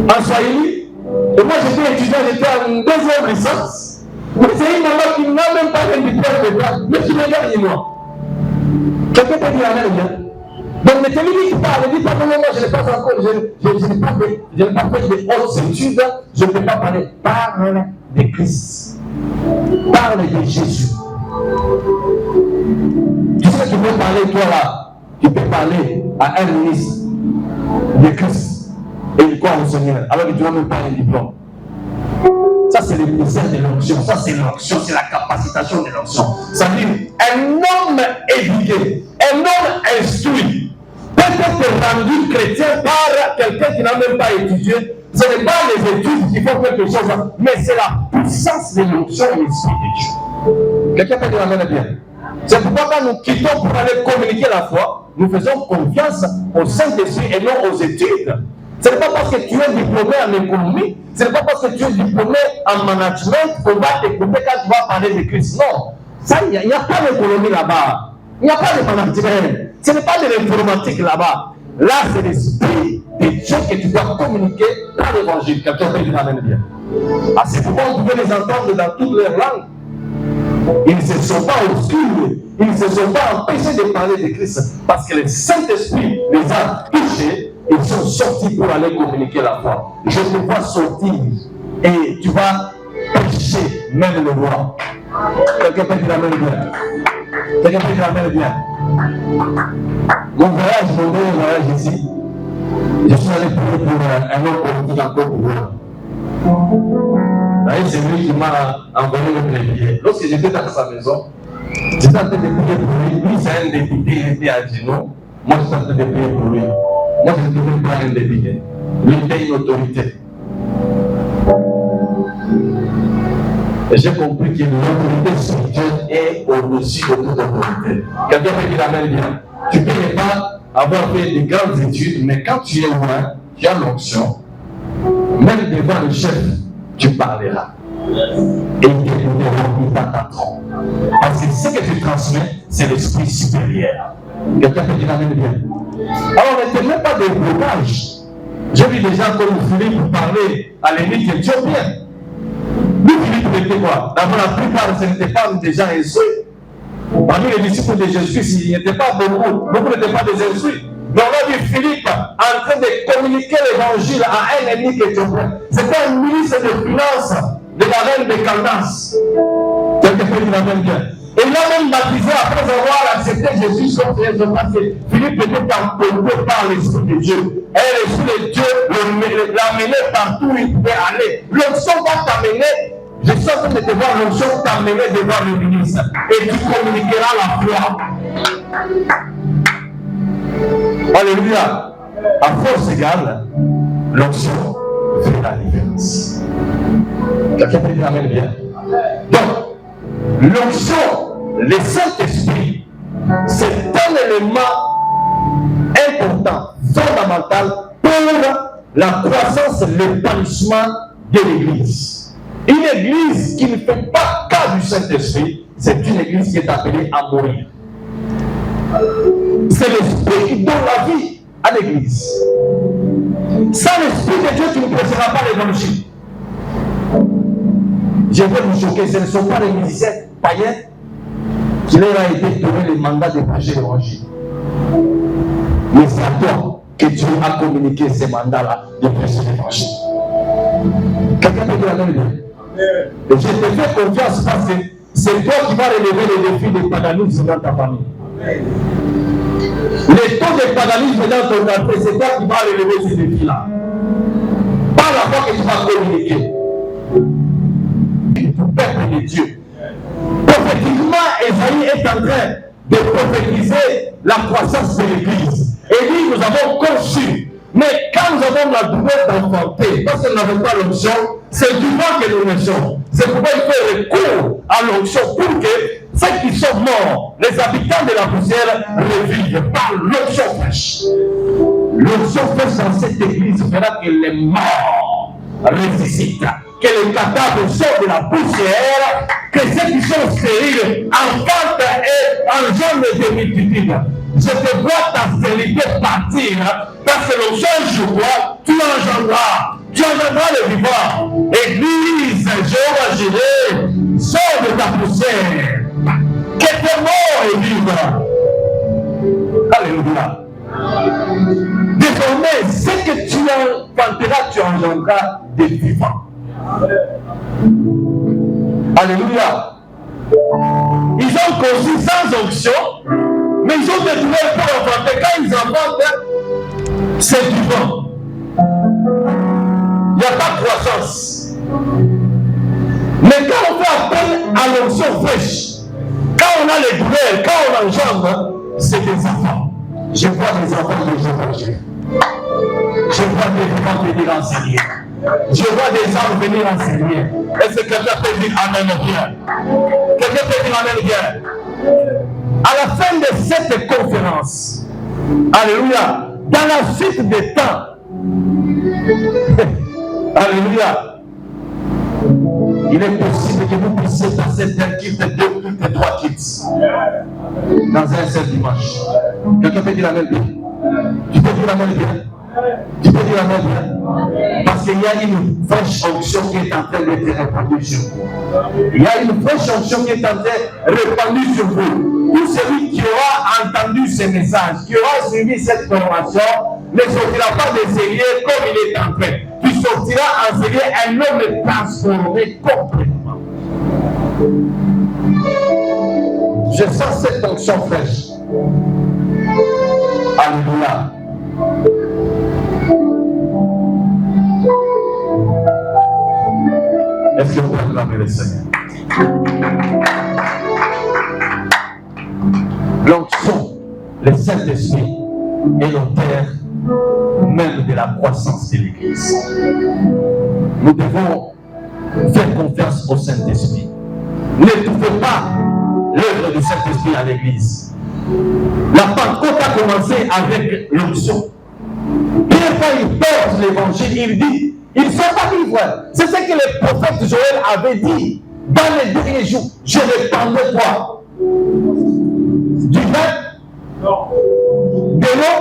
en Swahili. Et moi, j'étais étudiant, j'étais en deuxième licence. Mais c'est une maman qui n'a même pas un diplôme de droit, mais qui me gagne moi. Quelqu'un peut dire amen bien. Donc, mais celui qui parle, il dit pas, non, moi, je n'ai pas encore, je n'ai pas fait de hautes études, je ne peux pas parler. Parle de Christ. Parle de Jésus. Tu sais, tu peux parler, toi là, tu peux parler à un ministre de Christ et il croit au Seigneur, alors que tu n'as même pas un diplôme. Ça, c'est le ministère de l'onction. Ça, c'est l'onction, c'est la capacitation de l'onction. Ça veut dire un homme éduqué, un homme instruit, peut être rendu chrétien par quelqu'un qui n'a même pas étudié. Ce n'est pas les études qui font quelque chose, mais c'est la puissance de l'onction et l'esprit de Dieu. Quelqu'un peut dire amen bien. C'est pourquoi quand nous quittons pour aller communiquer la foi, nous faisons confiance au Saint-Esprit et non aux études. Ce n'est pas parce que tu es diplômé en économie, ce n'est pas parce que tu es diplômé en management qu'on va t'écouter quand tu vas parler de Christ. Non, il n'y a pas d'économie là-bas. Il n'y a pas de management. Ce n'est pas de l'informatique là-bas. Là, c'est l'esprit de Dieu que tu dois communiquer par l'évangile. Quelqu'un peut dire amen bien. À ce moment, vous pouvez les entendre dans toutes leurs langues. Ils ne se sont pas obscurs, ils ne se sont pas empêchés de parler de Christ parce que le Saint-Esprit les a touchés, ils sont sortis pour aller communiquer la foi. Je te vois sortir et tu vas prêcher même le roi. Quelqu'un peut dire la main bien. Quelqu'un peut dire la main bien. Mon dernier voyage ici, je suis allé prier pour un homme politique encore pour vous. C'est lui qui m'a envoyé le billet. Lorsque j'étais dans sa maison, j'étais en train de prier pour lui. Lui, c'est un député, il était à genoux. Moi, j'étais en train de prier pour lui. Moi, je ne devais pas un député. Lui, il était une autorité. Et j'ai compris que l'autorité spirituelle est au-dessus de toute autorité. Quelqu'un peut dire la main bien. Tu ne peux pas avoir fait de grandes études, mais quand tu es loin, tu as l'onction. Même devant le chef, tu parleras. Et il t'attendront. Parce que ce que tu transmets, c'est l'esprit supérieur. Quelqu'un peut dire la même bien. Alors, on n'était même pas des blocages. J'ai vu des gens comme Philippe parler à l'ennemi éthiopien. Lui, Philippe était quoi? D'abord, la plupart, ce n'étaient pas des gens instruits. Parmi les disciples de Jésus-Christ, il n'y était pas beaucoup. Beaucoup n'étaient pas des instruits. Mais on a vu Philippe en train de communiquer l'évangile à un ennemi éthiopien. C'était un ministre de finances de la reine de Candace. Quelqu'un peut dire la même bien. Et il a même baptisé après avoir accepté Jésus comme Seigneur parce que Philippe était emporté par l'Esprit de Dieu. Et l'Esprit de Dieu l'amenait partout où il pouvait aller. L'onction va t'amener. Je suis en train de te voir l'onction t'amener devant le ministre. Et tu communiqueras la foi. Alléluia. À force égale, l'onction fait la différence. Quelqu'un peut dire amen bien. Donc, l'onction, le Saint-Esprit, c'est un élément important, fondamental pour la croissance, l'épanouissement de l'Église. Une Église qui ne fait pas cas du Saint-Esprit, c'est une Église qui est appelée à mourir. C'est l'Esprit qui donne la vie à l'Église. Sans l'Esprit de Dieu, tu ne prêcheras pas l'Évangile. Je veux vous choquer, ce ne sont pas les musiciens païens qui leur a été donné le mandat de prêcher l'Évangile. Mais c'est à toi que Dieu a communiqué ce mandat-là de prêcher l'Évangile. Quelqu'un peut dire la même. Et je te fais confiance parce que c'est toi qui vas relever les défis de paganisme dans ta famille. Les taux de paganisme dans ton quartier, c'est toi qui vas relever ces défis-là. Par la foi que tu vas communiquer. Pour peuple de Dieu. Prophétiquement, Esaïe est en train de prophétiser la croissance de l'Église. Et dit, nous avons conçu. Mais quand nous avons la douleur d'enfanter, parce que nous n'avons pas l'onction, c'est du vent que nous naissons. C'est pourquoi il faut recours à l'onction pour que ceux qui sont morts, les habitants de la poussière, revivent par l'onction fraîche. L'onction fraîche dans cette église fera que les morts ressuscitent, que les cadavres sortent de la poussière, que ceux qui sont stériles enfantent et engendrent des multitudes. Je te vois ta stérilité partir, parce que l'onction jour, tu engendras le vivant. Église, Jéhovah Jireh, sors de ta poussière. Que tes morts et vivants. Alléluia. Désormais, ce que tu enfanteras, tu engendras des vivants. Alléluia. Ils ont conçu sans onction, mais ils ont des douleurs pour enfanter. Quand ils enfantent, c'est vivant. Il n'y a pas de croissance. Mais quand on fait appel à l'onction fraîche, quand on a les douleurs, quand on enjambe, c'est des enfants. Je vois des enfants de Jéhovah. Je vois des enfants venir enseigner. Je vois des hommes venir enseigner. Est-ce que quelqu'un peut dire amen bien? Quelqu'un peut dire amen bien? À la fin de cette conférence, alléluia, dans la suite des temps, alléluia, il est possible que vous puissiez passer d'un kit, de 2 kits, de 3 kits dans un seul dimanche. Quelqu'un peut dire la même bien? Tu peux dire la même bien? Tu peux dire amen, bien? Parce qu'il y a une fraîche onction qui est en train d'être répandue sur vous. Il y a une fraîche onction qui est en train d'être répandue sur vous. Tout celui qui aura entendu ce message, qui aura suivi cette formation, ne sortira pas des celliers comme il est en train. Il sortira en cellier un homme transformé complètement. Je sens cette onction fraîche. Alléluia. Est-ce que vous acclamez le Seigneur? L'onction, le Saint-Esprit est l'auteur même de la croissance de l'Église. Nous devons faire confiance au Saint-Esprit. N'étouffez pas l'œuvre du Saint-Esprit à l'Église. La Pentecôte a commencé avec l'onction. Pierre, quand il porte l'évangile, il dit, ils ne sont pas livrés. C'est ce que le prophète Joël avait dit. Dans les derniers jours, je répandrai quoi? Du vin? De l'eau?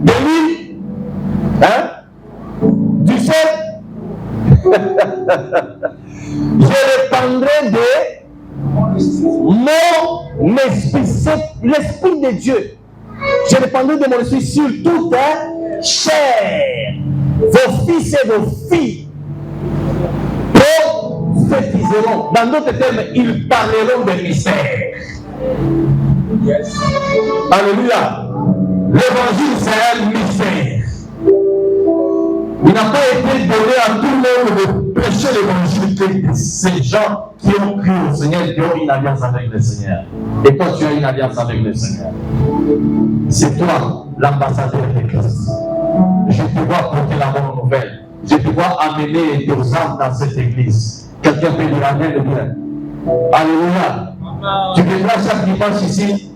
De l'huile? Hein? Du sel? Je répandrai mon esprit, c'est l'esprit de Dieu. Je répandrai de mon esprit sur toute chair. Vos fils et vos filles prophétiseront. Dans d'autres termes, ils parleront des mystères. Yes. Alléluia. L'évangile, c'est un mystère. Il n'a pas été donné à tout le monde de prêcher l'évangile que ces gens qui ont cru au Seigneur, qui ont une alliance avec le Seigneur. Et toi, tu as une alliance avec le Seigneur. C'est toi, l'ambassadeur de Christ. Je te vois porter la bonne nouvelle. Je te vois amener des âmes dans cette église. Quelqu'un peut dire amen de bien. Alléluia. Tu viendras chaque dimanche ici,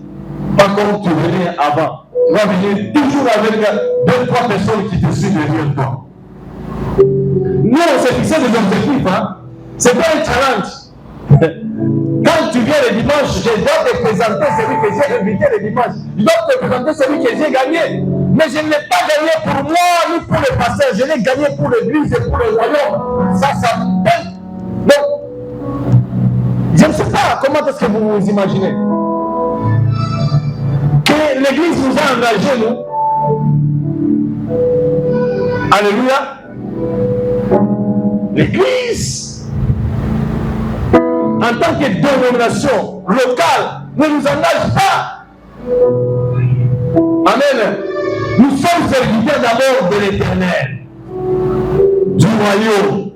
pas comme tu venais avant. Tu vas venir toujours avec 2-3 personnes qui te suivent derrière toi. Nous, on s'est fixé des objectifs. Hein? C'est pas un challenge. Quand tu viens le dimanche, je dois te présenter celui que j'ai invité le dimanche. Je dois te présenter celui que j'ai gagné. Mais je ne l'ai pas gagné pour moi ni pour le pasteur. Je l'ai gagné pour l'église et pour le royaume. Ça s'appelle. Donc, je ne sais pas comment est-ce que vous vous imaginez que l'église nous a engagés, nous. Alléluia. L'église, en tant que dénomination locale, ne nous engage pas. Amen. Nous sommes serviteurs d'abord de l'Éternel, du royaume,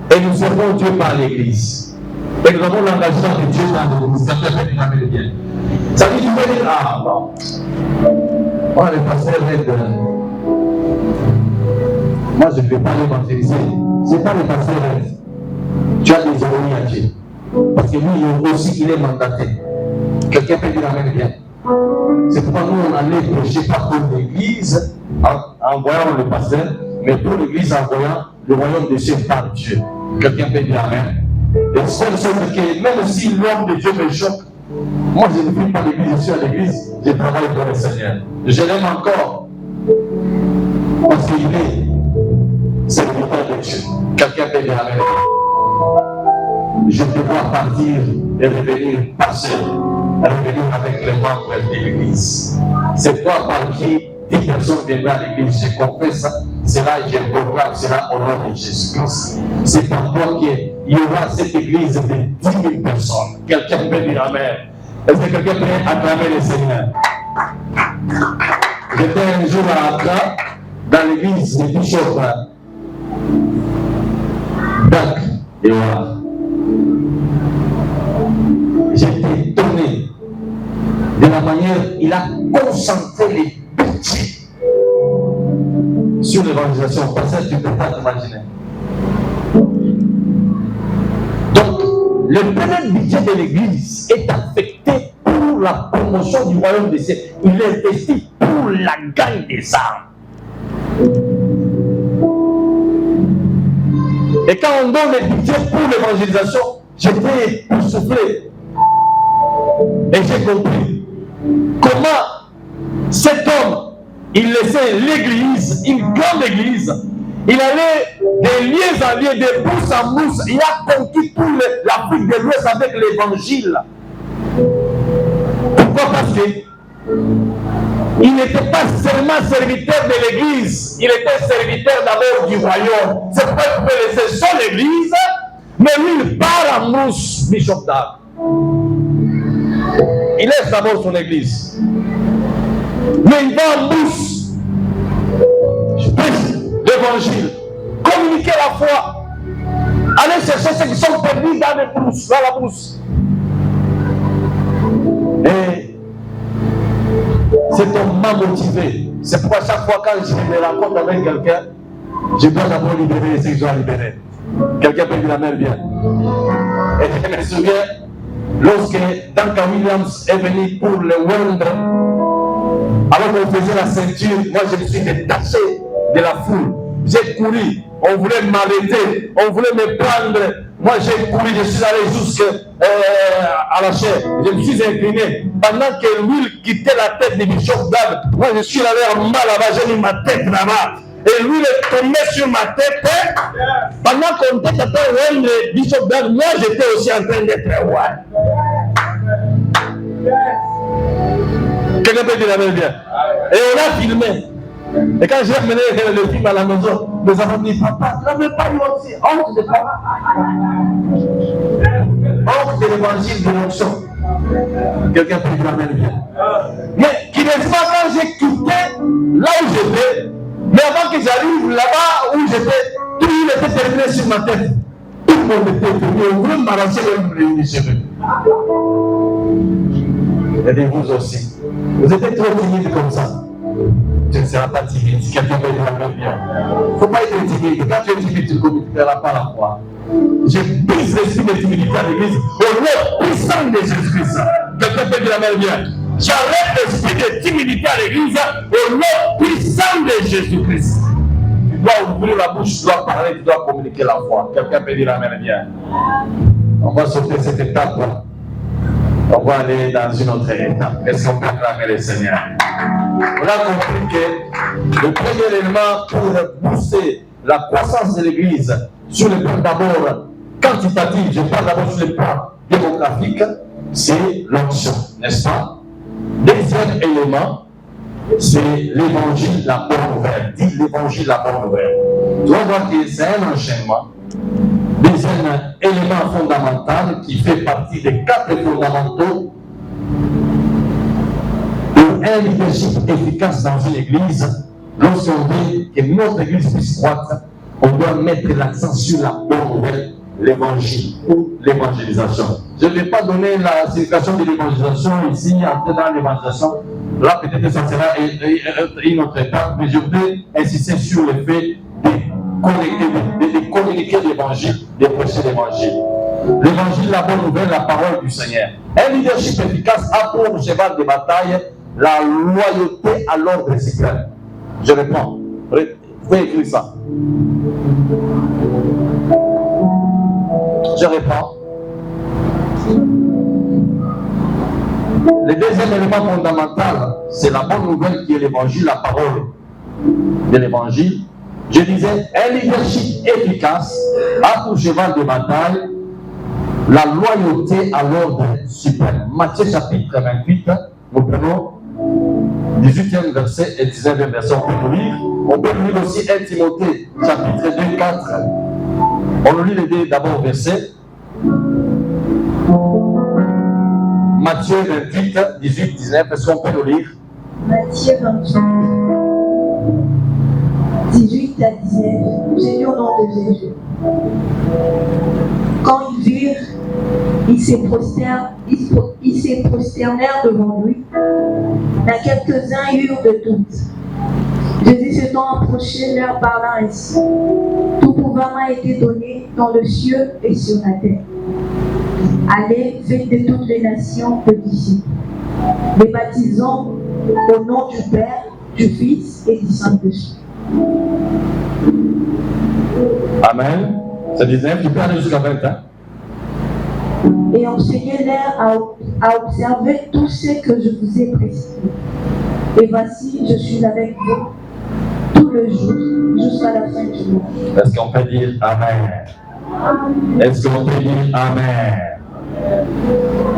et nous servons Dieu par l'Église. Et nous avons l'engagement de Dieu dans l'église. Ça dit, tu peux dire, ah bon, moi le pasteur est de... Moi je ne vais pas l'évangéliser. Ce n'est pas le pasteur est. Tu as des ennemis à Dieu. Parce que lui aussi, il est mandaté. Quelqu'un peut dire amen bien. C'est pourquoi nous, on allait prêcher pas pour l'église en voyant le pasteur, mais pour l'église en voyant le royaume de Dieu par Dieu. Quelqu'un peut dire amen. Et seule chose que même si l'homme de Dieu me choque, moi je ne vis pas l'église, je suis à l'église, je travaille pour le Seigneur. Je l'aime encore. Parce qu'il est serviteur de Dieu. Quelqu'un peut dire amen. Je te vois partir et revenir passer. Revenir avec les membres de l'église. C'est toi par qui 10 personnes viendront à l'église. Je confesse, cela je proclame cela au nom de Jésus-Christ. C'est par toi qu'il y aura cette église de 10 000 personnes. Quelqu'un peut dire amen. Est-ce que quelqu'un peut acclamer le Seigneur? J'étais un jour à Accra, dans l'église de Bishop Dak et voilà. J'étais étonné de la manière il a concentré les budgets sur l'évangélisation. Parce que tu ne peux pas t'imaginer. Donc, le plein budget de l'église est affecté pour la promotion du royaume des cieux. Il est investi pour la gagne des âmes. Et quand on donne le budget pour l'évangélisation, j'étais essoufflé. Et j'ai compris comment cet homme il laissait l'église, une grande église. Il allait des lieux en lieux, de bourse en bourse. Il a conquis toute l'Afrique de l'Ouest avec l'évangile. Pourquoi? Parce qu'il n'était pas seulement serviteur de l'église, il était serviteur d'abord du royaume. C'est pourquoi il pouvait laisser son église, mais lui il part en bourse, Bishop Dag. Il laisse d'abord son église, mais il va en bourse. L'évangile, communiquer la foi, aller chercher ceux qui sont perdus dans les bourses, dans la bourse. Et cet homme m'a motivé. C'est pourquoi chaque fois quand je me rencontre avec quelqu'un, je dois d'abord libérer ceux que je dois libérer. Quelqu'un peut dire la même bien. Et je me souviens, lorsque Duncan Williams est venu pour le Wendre, alors qu'on faisait la ceinture, moi je me suis détaché de la foule. J'ai couru, on voulait m'arrêter, on voulait me prendre. Moi j'ai couru, je suis allé jusqu'à la chair. Je me suis incliné. Pendant que l'huile quittait la tête du Bishop Dag, moi je suis allé en bas là-bas, j'ai mis ma tête là-bas. Et l'huile est tombée sur ma tête. Pendant qu'on était en train de le Bishop Dag, moi j'étais aussi en train d'être roi. Quelqu'un peut dire la même bien. Et on a filmé. Et quand j'ai amené le film à la maison, mes enfants me disent, papa, tu n'avais pas eu aussi honte de quoi? Honte de l'évangile de l'onction. Quelqu'un peut dire la même bien. Mais qui n'est pas quand j'ai quitté là où j'étais, mais avant que j'arrive là-bas où j'étais, tout était terminé sur ma tête. Tout le monde était terminé. On voulait m'arracher les cheveux. Et vous aussi. Vous étiez trop timide comme ça. Tu ne seras pas timide si quelqu'un veut dire la même bien. Il ne faut pas être timide. Quand tu es timide, tu ne communiqueras pas la foi. Je brise l'esprit de timidité à l'église au nom puissant de Jésus-Christ. Quelqu'un peut dire la même bien. J'arrête l'esprit de timidité à l'église au nom puissant de Jésus-Christ. Tu dois ouvrir la bouche, tu dois parler, tu dois communiquer la foi. Quelqu'un peut dire la même bien. On va sauter cette étape-là. On va aller dans une autre étape. Est-ce qu'on peut acclamer le Seigneur? On a compris que le premier élément pour booster la croissance de l'Église sur le plan d'abord quantitatif, je parle d'abord sur le plan démographique, c'est l'onction, n'est-ce pas? Deuxième élément, c'est l'évangile, la bonne nouvelle. Dis l'évangile, la bonne nouvelle. Tu vas voir que c'est un enchaînement. Deuxième élément fondamental qui fait partie des 4 fondamentaux pour un leadership efficace dans une église. Lorsqu'on veut que notre église puisse croître, on doit mettre l'accent sur la bonne nouvelle, l'évangile ou l'évangélisation. Je ne vais pas donner la signification de l'évangélisation ici, entrer dans l'évangélisation. Là, peut-être que ça sera une autre étape, mais je voudrais insister sur le fait de communiquer l'évangile, de prêcher l'évangile. L'évangile, la bonne nouvelle, la parole du Seigneur. Un leadership efficace a pour cheval de bataille la loyauté à l'ordre suprême. Je reprends. Vous pouvez écrire ça. Je reprends. Le deuxième élément fondamental, c'est la bonne nouvelle qui est l'évangile, la parole de l'évangile. Je disais, un leadership efficace a pour cheval de bataille la loyauté à l'ordre suprême. Matthieu chapitre 28, nous prenons 18e verset et 19e verset. On peut nous lire. On peut nous lire aussi 1 Timothée chapitre 2, 4. On nous lit les deux d'abord versets. Matthieu 28, 18, 19. Est-ce qu'on peut nous lire? Matthieu 28. 18 à 19, j'ai lu au nom de Jésus. Quand ils virent, ils se prosternèrent devant lui, mais quelques-uns eurent de doute. Jésus s'étant approché leur parla ainsi. Tout pouvoir m'a été donné dans le ciel et sur la terre. Allez, faites de toutes les nations des disciples, les baptisant au nom du Père, du Fils et du Saint-Esprit. Amen. C'est 19, tu peux aller jusqu'à 20 ans. Et enseignez-leur à observer tout ce que je vous ai prescrit. Et voici, je suis avec vous tout le jour, jusqu'à la fin du monde. Est-ce qu'on peut dire Amen? Est-ce qu'on peut dire Amen?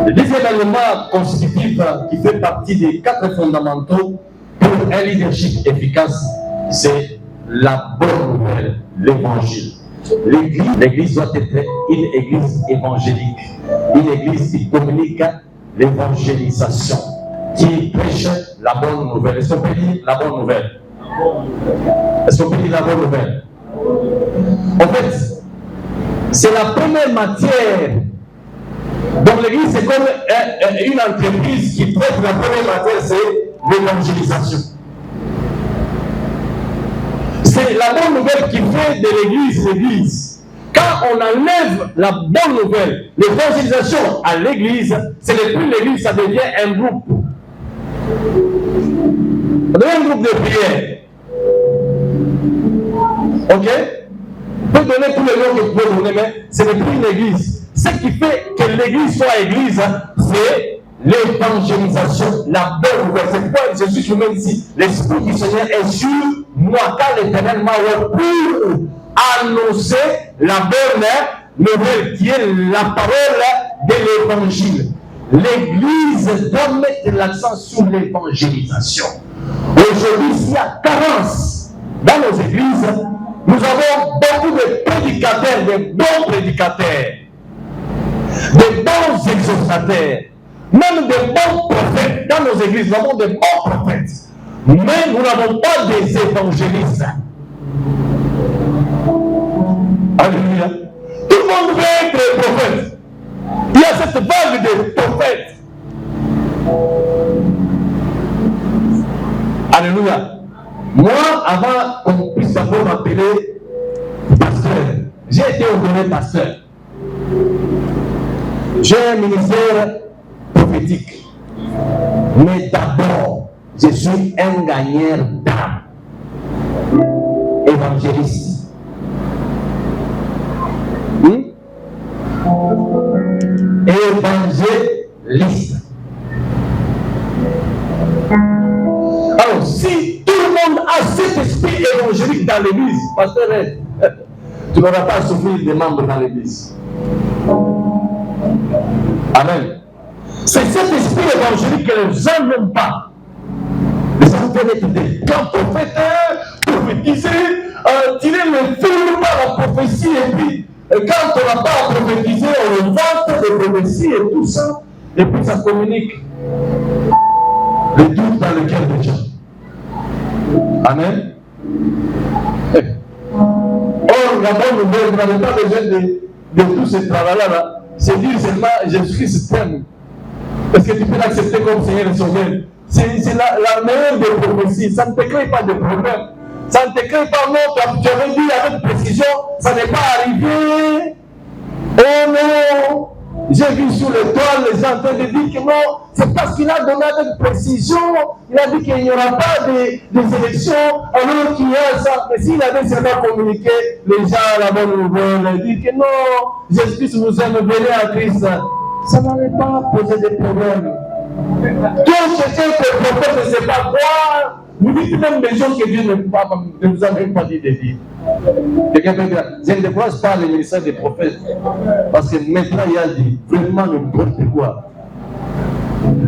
Le deuxième élément constitutif qui fait partie des 4 fondamentaux pour un leadership efficace, c'est la bonne nouvelle, l'évangile. L'église doit être une église évangélique, une église qui communique l'évangélisation, qui prêche la bonne nouvelle. Est-ce qu'on peut dire la bonne nouvelle? Est-ce qu'on peut dire la bonne nouvelle? En fait, c'est la première matière. Donc l'église, c'est comme une entreprise qui traite la première matière, c'est l'évangélisation. C'est la bonne nouvelle qui fait de l'église l'église. Quand on enlève la bonne nouvelle, l'évangélisation à l'église, ce n'est plus l'église, ça devient un groupe. Ça devient un groupe de prière. Ok? Vous pouvez donner tous les noms que vous pouvez donner, mais ce n'est plus une église. Ce qui fait que l'église soit église, c'est l'évangélisation, la bonne nouvelle. C'est pourquoi Jésus se met ici. L'Esprit du Seigneur est sur moi, car l'Éternel m'a envoyé pour annoncer la bonne nouvelle, qui est la parole de l'évangile. L'église doit mettre l'accent sur l'évangélisation. Aujourd'hui, s'il y a carence dans nos églises, nous avons beaucoup de prédicateurs, de bons prédicateurs, de bons exhortateurs, même de bons prophètes. Dans nos églises, nous avons de bons prophètes, mais nous n'avons pas des évangélistes. Alléluia. Tout le monde veut être prophète. Il y a cette vague de prophètes. Alléluia. Moi, avant qu'on puisse d'abord m'appeler pasteur, j'ai été ordonné pasteur. J'ai un ministère prophétique. Mais d'abord, je suis un gagneur d'âme. Évangéliste. Évangéliste. Alors, si tout le monde a cet esprit évangélique dans l'église, pasteur, tu n'auras pas à souffrir des membres dans l'église. Amen. C'est cet esprit évangélique que les gens n'aiment pas. Les gens veulent être des grands prophètes, prophétiser, tirer le fil par la prophétie, et puis quand on n'a pas à prophétiser, on invente des prophéties et tout ça, et puis ça communique le doute dans le cœur des gens. Amen. Or, la bonne nouvelle, vous n'avez pas besoin de tout ce travail-là. C'est dire seulement Jésus-Christ t'aime. Parce que tu peux l'accepter comme Seigneur et Sauveur. C'est la meilleure des prophéties. Ça ne te crée pas de problème. Ça ne te crée pas, non, tu avais dit avec précision, ça n'est pas arrivé. Oh non, j'ai vu sur l'étoile les gens en train de dire que non, c'est parce qu'il a donné avec précision. Il a dit qu'il n'y aura pas des élections alors qu'il y a ça. Mais s'il avait seulement communiqué, les gens la bonne nouvelle, dit que non, Jésus-Christ vous aime, venez à Christ. Ça n'allait pas poser des problèmes. Tout ce que le prophète ne sait pas quoi, vous dites même des choses que Dieu ne vous a même pas dit de dire. Quelqu'un peut dire, je ne décourage pas le ministère des prophètes, parce que maintenant il a dit vraiment n'importe quoi.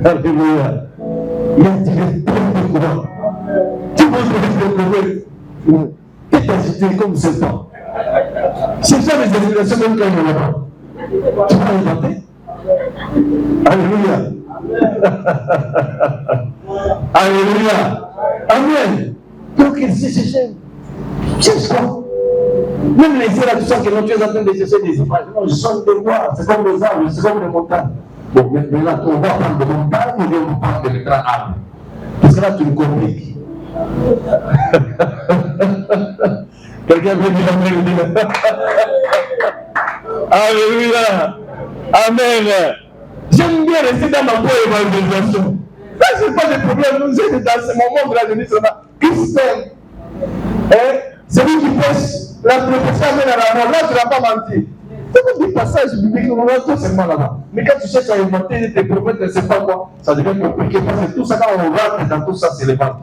Alléluia. Il a dit n'importe quoi. Tu vois le prophète, qu'est-ce que tu comme ce temps? C'est ça les explications même quand il n'y en a pas. Tu vas inventer? Alléluia. Alléluia. Amen. Donc, cherche quoi? Même les yeux là, tu sens que non, tu es en train de chercher des images. Non, je sens des bois, c'est comme des arbres, c'est comme des montagnes. Bon, maintenant, on va prendre des montagnes ou bien on va prendre des grands arbres. Parce que là, tu me compliques. Quelqu'un veut dire Amen. Alléluia. Amen. J'aime bien rester dans ma bonne évangélisation. Là, je n'ai pas de problème. Nous sommes dans ce moment de la jeunesse. Christ t'aime. C'est lui qui prêche. La prophétie amène à la mort. Là, tu ne vas pas mentir. Des passages bibliques, on va tout seulement là-bas. Mais quand tu cherches à inventer tes prophètes, je ne sais pas quoi, ça devient compliqué parce que tout ça, quand on rentre dans tout ça, c'est les ventes.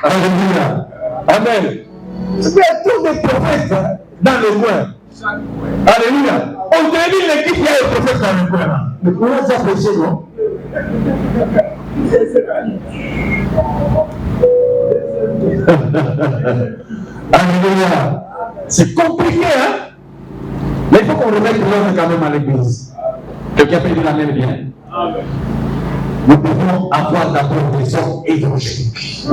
Alléluia. Amen. C'est tous des prophètes dans le coin. Alléluia. On devine l'équipe qui a les prophètes dans le coin. Mais comment ça péché, non? Alléluia. C'est compliqué, hein? Mais il faut qu'on remette l'ordre quand même à l'église. Quelqu'un peut dire la même bien. Nous devons avoir d'abord des hommes évangéliques.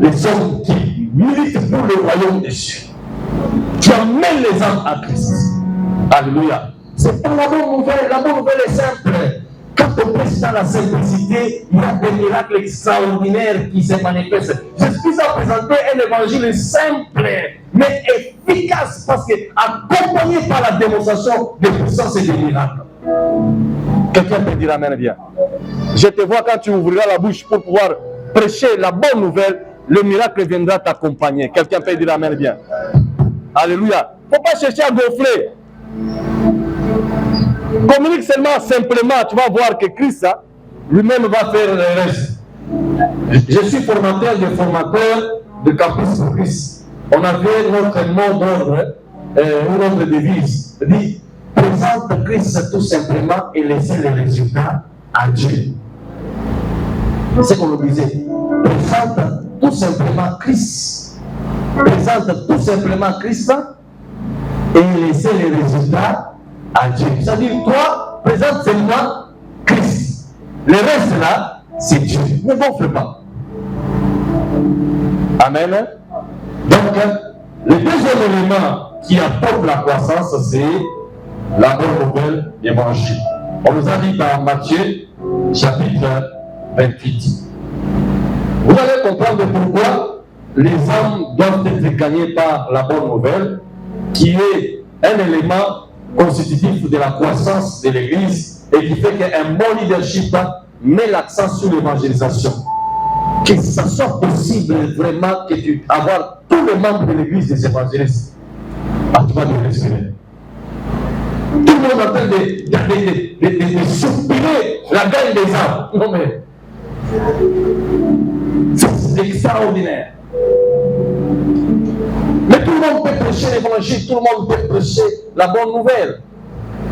Des hommes qui militent pour le royaume des cieux. Qui amènent les âmes à Christ. Alléluia. C'est pas la bonne nouvelle. La bonne nouvelle est simple. Quand on prêche dans la simplicité, il y a des miracles extraordinaires qui se manifestent. Je suis à présenter un évangile simple, mais efficace, parce que accompagné par la démonstration de puissance et des miracles. Quelqu'un peut dire amen bien. Je te vois quand tu ouvriras la bouche pour pouvoir prêcher la bonne nouvelle, le miracle viendra t'accompagner. Quelqu'un peut dire amen bien. Alléluia. Il ne faut pas chercher à gonfler. Communique seulement simplement, tu vas voir que Christ lui-même va faire le reste. Je suis formateur de Campus Christ. On avait notre mot d'ordre, notre devise. Dit, présente Christ tout simplement et laissez les résultats à Dieu. C'est ce qu'on nous disait. Présente tout simplement Christ. Présente tout simplement Christ et laissez les résultats à Dieu. C'est-à-dire, toi, présente seulement Christ. Le reste là, c'est Dieu. Ne gonfle pas. Amen. Donc, le deuxième élément qui apporte la croissance, c'est la bonne nouvelle d'évangile. On nous a dit dans Matthieu, chapitre 28. Vous allez comprendre pourquoi les âmes doivent être gagnées par la bonne nouvelle, qui est un élément constitutif de la croissance de l'Église et qui fait qu'un bon leadership met l'accent sur l'évangélisation. Que ça soit possible vraiment que tu avoir tous les membres de l'Église des évangélistes à toi de respirer. Tout le monde est en train de soupirer la gagne des âmes. Non mais c'est extraordinaire. Mais tout le monde peut prêcher l'évangile, tout le monde peut prêcher la bonne nouvelle.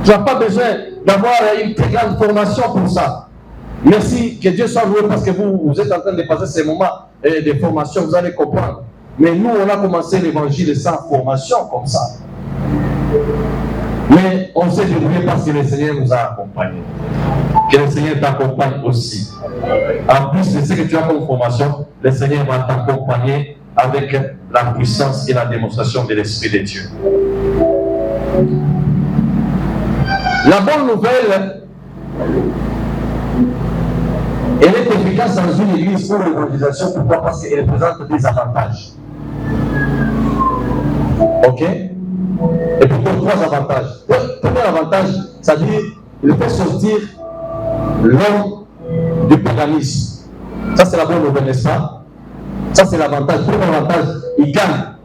Tu n'as pas besoin d'avoir une très grande formation pour ça. Merci, que Dieu soit loué parce que vous êtes en train de passer ces moments de formation, vous allez comprendre. Mais nous, on a commencé l'évangile sans formation comme ça. Mais on s'est débrouillé parce que le Seigneur nous a accompagnés. Que le Seigneur t'accompagne aussi. En plus de ce que tu as comme formation, le Seigneur va t'accompagner avec la puissance et la démonstration de l'Esprit de Dieu. La bonne nouvelle, elle est efficace dans une église pour l'évangélisation. Pourquoi? Parce qu'elle présente des avantages. Ok? Et pourquoi 3 avantages? Le premier avantage, c'est-à-dire, il fait sortir l'homme du paganisme. Ça, c'est la bonne nouvelle, n'est-ce pas? Ça, c'est l'avantage. Premier avantage, il gagne.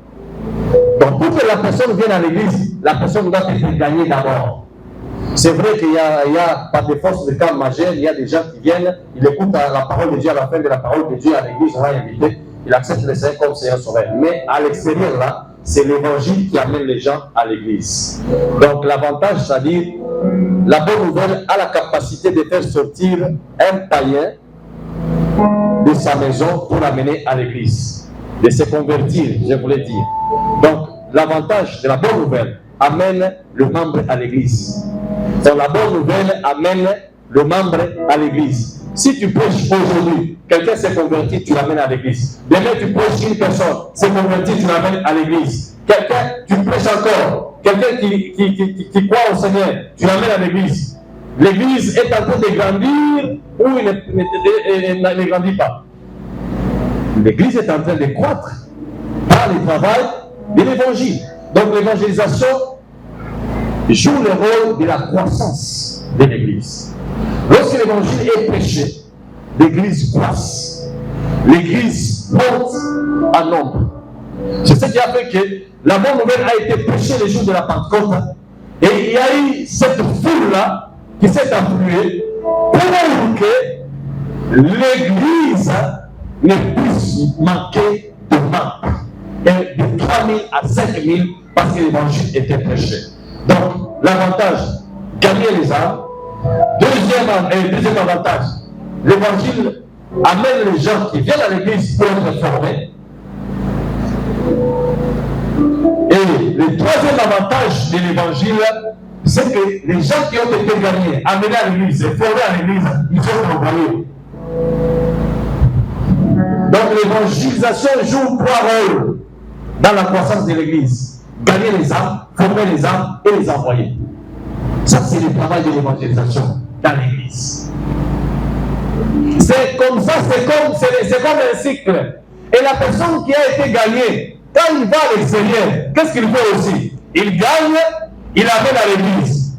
Donc, pour que la personne vienne à l'église, la personne doit être gagnée d'abord. C'est vrai qu'il y a par des forces de cas majeures, il y a des gens qui viennent, ils écoutent la parole de Dieu, à la fin de la parole de Dieu à l'église, on va inviter, il accepte le Seigneur comme Seigneur Sauveur. Mais à l'extérieur, là, c'est l'évangile qui amène les gens à l'église. Donc, l'avantage, c'est-à-dire, la bonne nouvelle a la capacité de faire sortir un païen de sa maison pour l'amener à l'église, de se convertir, je voulais dire. Donc, l'avantage de la bonne nouvelle amène le membre à l'église. Donc, la bonne nouvelle amène le membre à l'église. Si tu prêches aujourd'hui, quelqu'un s'est converti, tu l'amènes à l'église. Demain, tu prêches une personne, s'est converti, tu l'amènes à l'église. Quelqu'un, tu prêches encore. Quelqu'un qui croit au Seigneur, tu l'amènes à l'église. L'église est en train de grandir ou elle ne grandit pas. L'église est en train de croître par le travail de l'évangile. Donc l'évangélisation joue le rôle de la croissance de l'église. Lorsque l'évangile est prêché, l'église croisse. L'église monte en nombre. C'est ce qui a fait que la bonne nouvelle a été prêchée les jours de la Pentecôte. Et il y a eu cette foule-là qui s'est affluée pour que l'Église ne puisse manquer de membres. Et de 3 000 à 5 000 parce que l'évangile était prêché. Donc, l'avantage, gagner les âmes. Deuxième avantage, l'évangile amène les gens qui viennent à l'église pour être formés. Et le troisième avantage de l'évangile, c'est que les gens qui ont été gagnés, amenés à l'église, formés à l'église, ils sont envoyés. Donc l'évangélisation joue 3 rôles dans la croissance de l'église. Gagner les âmes, former les âmes et les envoyer. Ça, c'est le travail de l'évangélisation dans l'église. C'est comme ça, c'est comme un cycle. Et la personne qui a été gagnée, quand il va à l'extérieur, qu'est-ce qu'il fait aussi? Il gagne, il amène à l'église.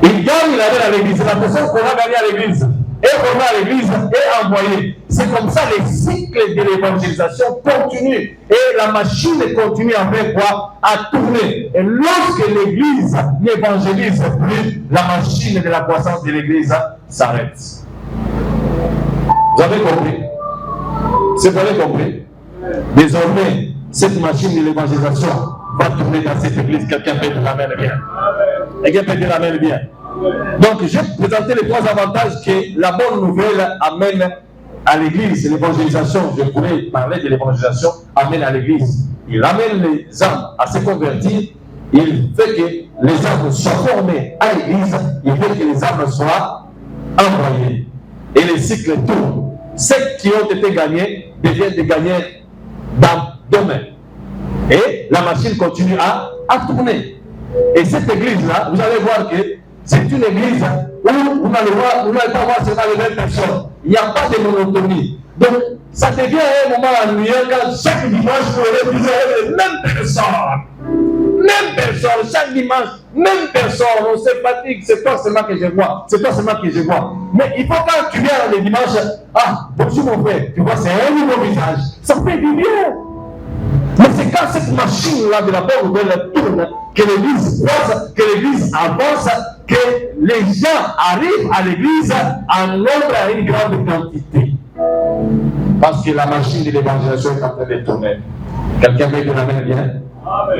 Il gagne, il amène à l'église. La personne qu'on a gagné à l'église est formée à l'église et envoyée. C'est comme ça le cycle de l'évangélisation continue. Et la machine continue avec quoi? À tourner. Et lorsque l'église n'évangélise plus, la machine de la croissance de l'église s'arrête. Vous avez compris? C'est vous avez compris? Désormais, cette machine de l'évangélisation va tourner dans cette église. Quelqu'un peut dire amen bien. Quelqu'un peut dire amen bien. Donc, je vais présenter les 3 avantages que la bonne nouvelle amène à l'église. L'évangélisation, je pourrais parler de l'évangélisation, amène à l'église. Il amène les âmes à se convertir. Il fait que les âmes soient formées à l'église. Il fait que les âmes soient envoyées. Et les cycles tournent. Ceux qui ont été gagnés deviennent des gagnants dans demain. Et la machine continue à tourner. Et cette église-là, vous allez voir que c'est une église où vous n'allez pas voir seulement les mêmes personnes. Il n'y a pas de monotonie. Donc, ça devient un moment ennuyeux quand chaque dimanche, vous aurez les mêmes personnes. Même personne, chaque dimanche, même personne, on se fatigue, c'est toi seulement que je vois, c'est toi seulement que je vois. Mais il faut quand tu viens le dimanche, ah, bonjour mon frère, tu vois, c'est un nouveau visage, ça fait du bien. Mais c'est quand cette machine-là de la bonne nouvelle tourne, que l'église croise, que l'église avance, que les gens arrivent à l'église en nombre à une grande quantité. Parce que la machine de l'évangélisation est en train de tourner. Quelqu'un veut dire amen bien?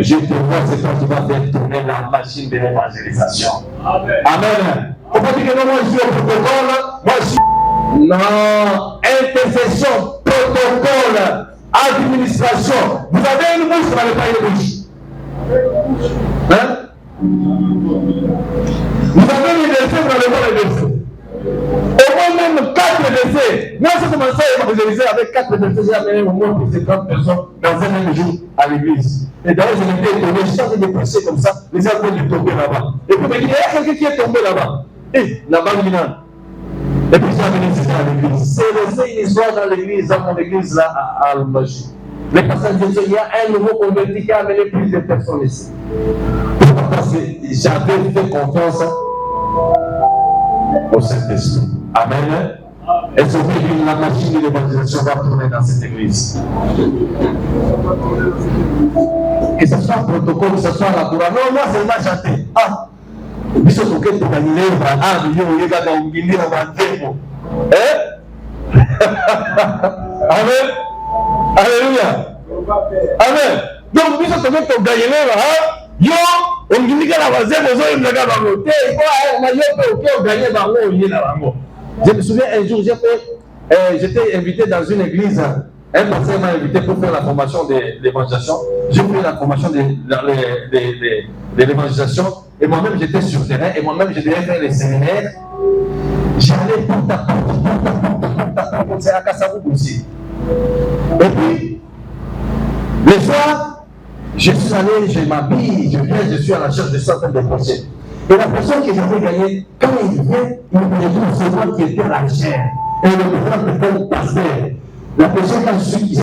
Je te vois, c'est toi qui vas faire tourner la machine de l'évangélisation. Amen. On va dire que non, moi je suis au protocole, moi je suis. Non, intercession, protocole, administration. Vous avez une bouche, vous n'avez pas une bouche. Hein? Vous avez une décès, vous n'avez pas une décès. Au moins même 4 décès. Moi, j'ai commencé à évangéliser avec 4 décès. J'ai amené au moins plus de 30 personnes dans un même jour à l'église. Et d'ailleurs, je m'étais étonné, je suis en train de passer comme ça, les gens vont tomber là-bas. Et puis, il y a quelqu'un qui est tombé là-bas. Et là-bas, il y a. Et puis, j'ai amené ça à l'église. C'est une histoire dans l'église, dans mon église là, à Almagie. Mais parce que il y a un nouveau converti qui a amené plus de personnes ici. Parce que j'avais fait confiance au Saint-Esprit. Amen. Et ce que la machine de l'évangélisation va tourner dans cette église. Que ce soit le protocole, que ce soit la courage. Non, moi, c'est ma chanter. Ah, il faut que tu gagnes un million, il y a un million de hein? Amen. Alléluia. Amen. Donc, il faut que tu gagnes yo, on dit que la vase, vous avez une bagarre dans le thé, on gagner dans l'eau. Je me souviens un jour, j'étais invité dans une église. Un pasteur m'a invité pour faire la formation de l'évangélisation. J'ai fait la formation de l'évangélisation. Et moi-même, j'étais sur le terrain. Et moi-même, je devais faire les séminaires. J'allais porte à porte, c'est à Kassabou aussi. Et puis, les soirs, je suis allé, je m'habille, je viens, je suis à la recherche de certains de procès. Et la personne que j'avais gagnée, quand il vient, il me retrouve, c'est moi qui étais la chair. Et le président me pasteur. La personne quand je suis ici,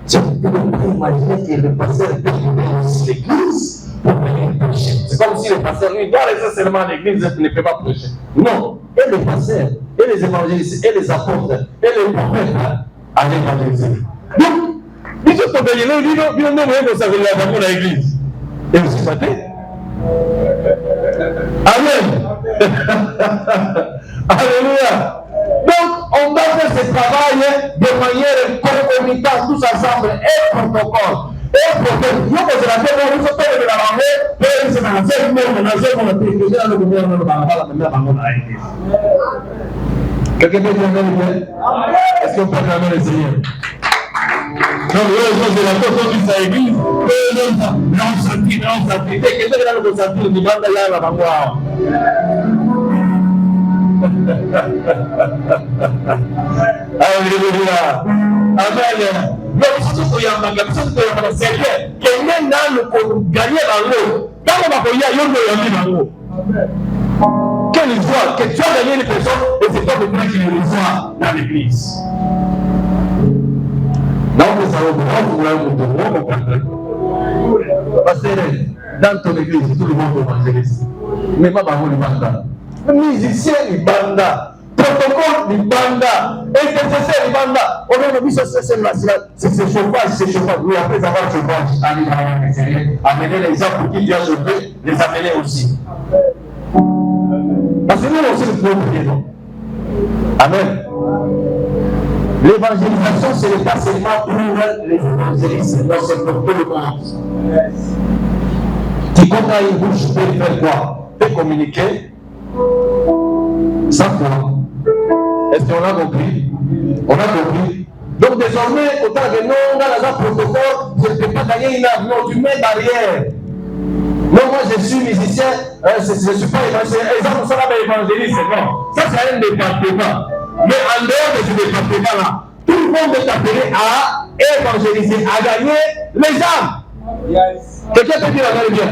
je ne peux pas imaginer que le pasteur peut venir dans l'église pour venir prêcher. C'est comme si le pasteur, lui, doit rester seulement à l'église et ne peut pas prêcher. Non. Et les pasteurs, et les évangélistes, et les apôtres, et les prophètes allaient évangéliser. Donc, il biso tobelele bino nde moye kosakolela bango na église et aussi pas te. Amen. Alléluia. Donc, on doit faire ce travail de manière concomitante, tous ensemble, et protocole. Et protocole. Nous, quand c'est la paix, nous sommes de la banque, et c'est dans la paix, nous sommes dans le gouvernement, nous sommes dans la église. Quelqu'un peut dire amen? Est-ce qu'on peut acclamer le Seigneur? Non, c'est la chose qui s'est église. Non, santé. Quelqu'un qui a le santé, il demande à la banque. Alléluia. Amen. Donc, surtout qu'il y a un magasin de la Seigneur, quelqu'un n'a le gagné dans l'eau. Quand on va payer, il y a dans l'eau. Quelle histoire, que tu as gagné les personnes et c'est toi maintenant qui les reçoit dans l'église. Donc, ça va vous parce que dans ton église, tout le monde est évangéliste. Mais pas dans le mandat. Musicien, il banda. Protocole, il banda. Intercesseur, il banda. On a vu c'est chauffage. Oui, après avoir chauffage, amener les gens pour qu'ils viennent sauver, les amener aussi. Parce que nous aussi, nous pouvons prier, non? Amen. L'évangélisation, ce n'est pas seulement pour les évangélistes, non, c'est pour tout le monde. Quiconque a une bouche peut faire quoi? Peut communiquer sans foi. Est-ce qu'on a compris? On a compris. Donc désormais, autant que non, dans la protocole, je ne peux pas gagner une âme. Non, tu mets barrière. Non, moi je suis musicien, je ne suis pas évangéliste, non. Ça c'est un département. Mais en dehors de ce département-là, tout le monde est appelé à évangéliser, à gagner les âmes. Yes. Quelqu'un peut dire la bien.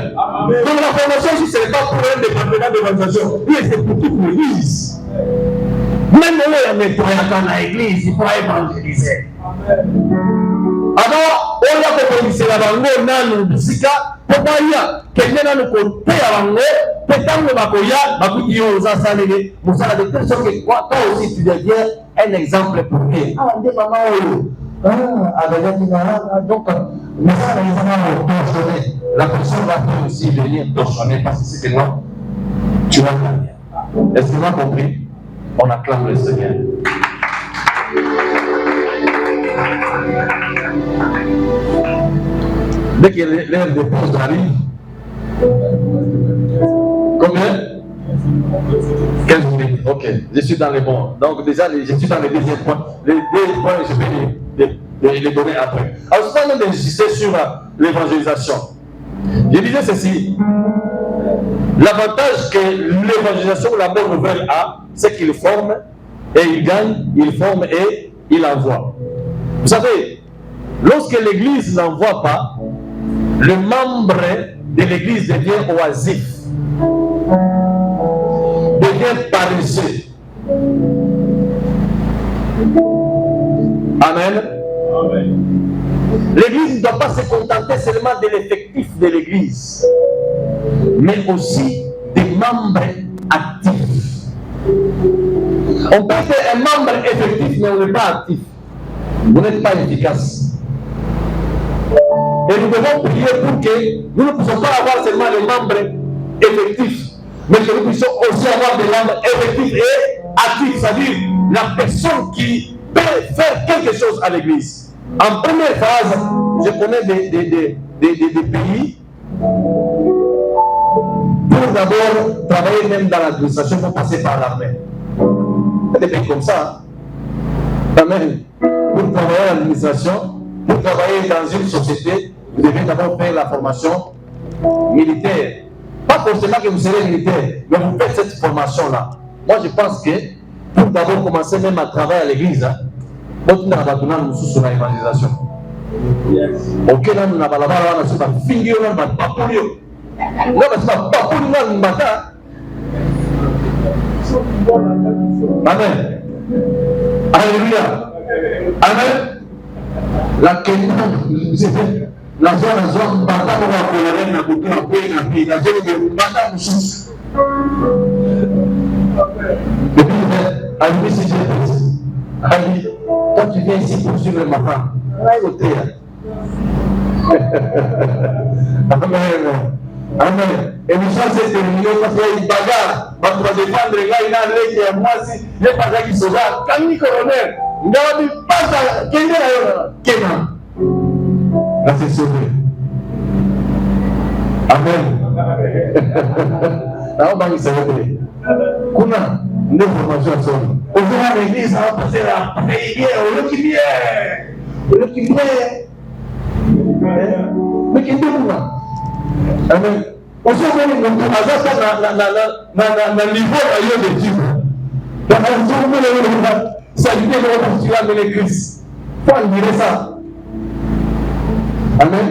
Donc la formation ici, ce n'est pas pour un département d'évangélisation, c'est pour toute l'église. Même nous, on est pour dans l'église, il faut évangéliser. Alors, on a proposé la bango, on a musique, pour moi, quelqu'un a le côté à bango, peut-être que bakoya, bakoudi aux assalés, vous savez de telle sorte que toi aussi tu deviens un exemple pour eux. Ah, on dit maman, donc, mais ça, les enfants vont torsionner. La personne va aussi venir torsionner parce que c'est que non, tu vas gagner. Est-ce que vous avez compris? On acclame le Seigneur. Dès que l'heure de pause arrive, combien? 15 minutes, ok. Je suis dans les bons. Donc déjà, je suis dans les deuxièmes points. Les deux points, je vais les donner après. Alors, je vais insister sur l'évangélisation. Je disais ceci. L'avantage que l'évangélisation ou la bonne nouvelle a, c'est qu'il forme et il gagne, il forme et il envoie. Vous savez, lorsque l'église n'envoie pas, le membre de l'église devient oisif, devient paresseux. Amen. Amen. L'église ne doit pas se contenter seulement de l'effectif de l'église, mais aussi des membres actifs. On peut être un membre effectif, mais on n'est pas actif. Vous n'êtes pas efficace. Et nous devons prier pour que nous ne puissions pas avoir seulement les membres effectifs, mais que nous puissions aussi avoir des membres effectifs et actifs, c'est-à-dire la personne qui peut faire quelque chose à l'église. En première phase, je connais des pays pour d'abord travailler même dans l'administration, pour passer par l'armée. Des pays comme ça. Amen. Pour travailler à l'administration, pour travailler dans une société, vous devez d'abord faire la formation militaire. Pas forcément que vous serez militaire, mais vous faites cette formation-là. Moi, je pense que pour d'abord commencer même à travailler à l'église, vous n'avez pas besoin sur l'évangélisation. Ok, là, nous n'avons pas fini, nous n'avons pas pour lui. Nous n'avons pas pour nous. Amen. Alléluia. Amen. La question, la zone, bata mo wa kolere na kutu akwai na pi, la zone de bata musu. Depuis arrivé ici, j'ai dit, toi tu viens ici pour suivre ma femme. Amen. Amen. Et nous sommes terminés parce qu'il y a une bagarre. On va défendre les gars, il y a un lait qui est moi aussi. Il n'y a pas ça qui se bat. Quand il est colonel, il n'y a pas ça. Quel est là? Kéna. Là, c'est sauvé. Amen. Là, on va y sauver. Kuna, une information à sauver. Au jour de l'église, ça va passer là. Au lieu qu'il y ait. Au lieu qu'il y ait. Mais qu'il y ait. Amen. On se voit le monde à ça na niveau de Dieu. Dans un jour où le saluer le festival de l'église. Faut admirer ça. Amen.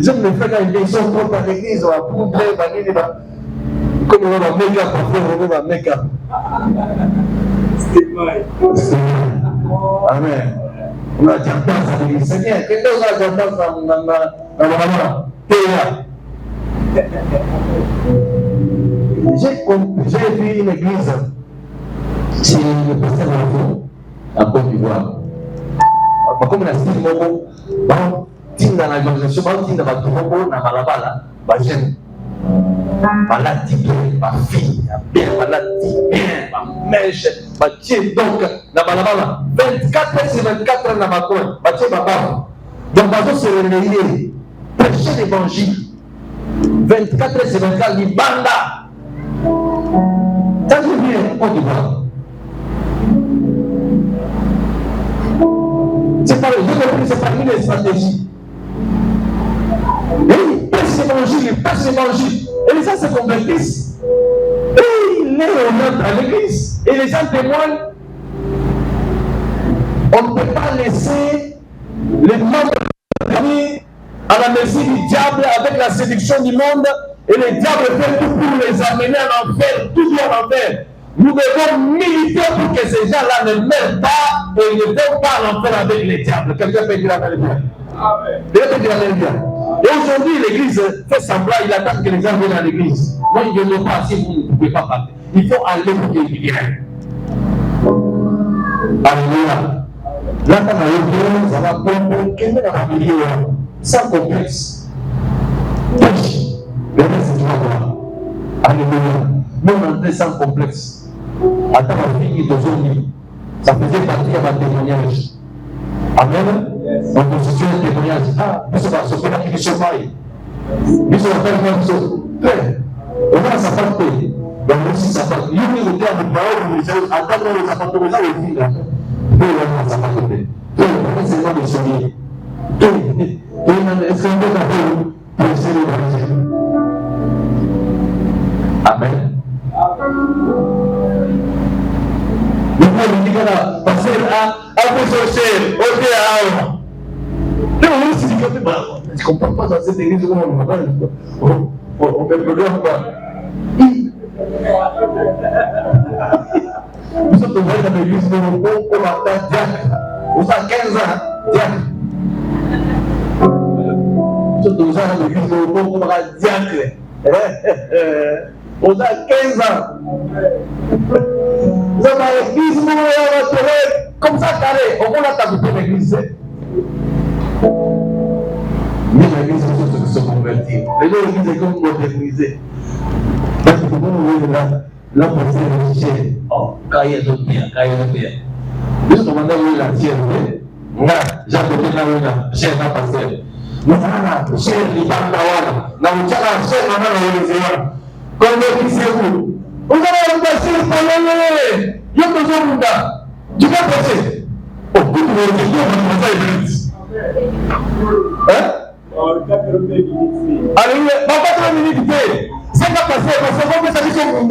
J'aime le fait quand ils sont trop à l'église, on va poudrer, comme on va make-up, on va make-up. Amen. On a déjà pensé à l'église. Seigneur, qu'est-ce qu'on a déjà pensé à la maman? J'ai vu une église chez le pasteur en Côte d'Ivoire. Comme on a dit, dans l'organisation, dans la Toronto, dans la Balabala, j'aime. Malade bien, ma fille, bien, malade bien, ma mèche, ma tient donc, dans la Balabala, 24 heures sur 24 heures dans ma coin, ma tient ma barbe. Donc, ma se réveiller, prêcher l'évangile. 24 heures sur 24, il banda. Ça je viens, on y va. C'est pas le jeu de c'est parmi les stratégies. Et il prêche l'évangile. Et les gens se convertissent. Et il est honnête à l'église. Et les gens témoignent. On ne peut pas laisser les membres de la famille à la merci du diable avec la séduction du monde, et le diable fait tout pour les amener en enfer, toujours en enfer. Nous devons militer pour que ces gens-là ne meurent pas et ne vont pas en enfer avec les diables. Quelqu'un peut dire la vérité. Quelqu'un peut dire la vérité. Et aujourd'hui, l'église fait semblant, il attend que les gens viennent à l'église. Moi, je ne veux pas, si vous ne pouvez pas partir. Il faut aller pour qu'ils viennent. Alléluia. Là, quand on a ça va prendre quelqu'un dans la milieu. Sans complexe. Pêche. Le reste, c'est toi. Alléluia. Mon entrée sans complexe. Attends, ma fille, ton zombie. Ça faisait partie de ma témoignage. Amen. On constitue un témoignage. Ah, mais c'est pas ce qu'on a qui se maille. Mais c'est la même chose. Très. On va s'apporter. Donc, aussi, ça part. Il y a une terme de parole, attends, les apportements, les filles, là. Deux, on va s'apporter. Deux, c'est moi de soigner. Deux, est-ce qu'on peut t'appeler pour essayer de l'évangile? Amen. Le point de Nicolas, passer à vous sortir, au théâtre. Je ne comprends pas dans cette église où on fait le programme. Nous sommes dans l'église où on attend diacre. On a 15 ans, diacre. Nous sommes dans l'église où on a diacre. On a 15 ans. Nous sommes dans l'église où on a comme ça carré. On a tapé l'église. Mais l'église où se convertir. Les deux églises sont modernisées. Parce que vous là, pour faire le ciel. Oh, quand il y a d'autres bien, quand il y a d'autres bien. Juste demandez où est la tienne. J'ai appelé là où il y a, j'ai un pasteur. Mais voilà, j'ai les bandes là, où il y a la chaîne, on a la convertissez-vous. Vous allez passer le palais. Il y a besoin de ça. Tu vas passer. Oh, vous pouvez dire, on va l'église. Hein? Allez, pas 4 minutes. C'est pas passé, parce que vous savez que vous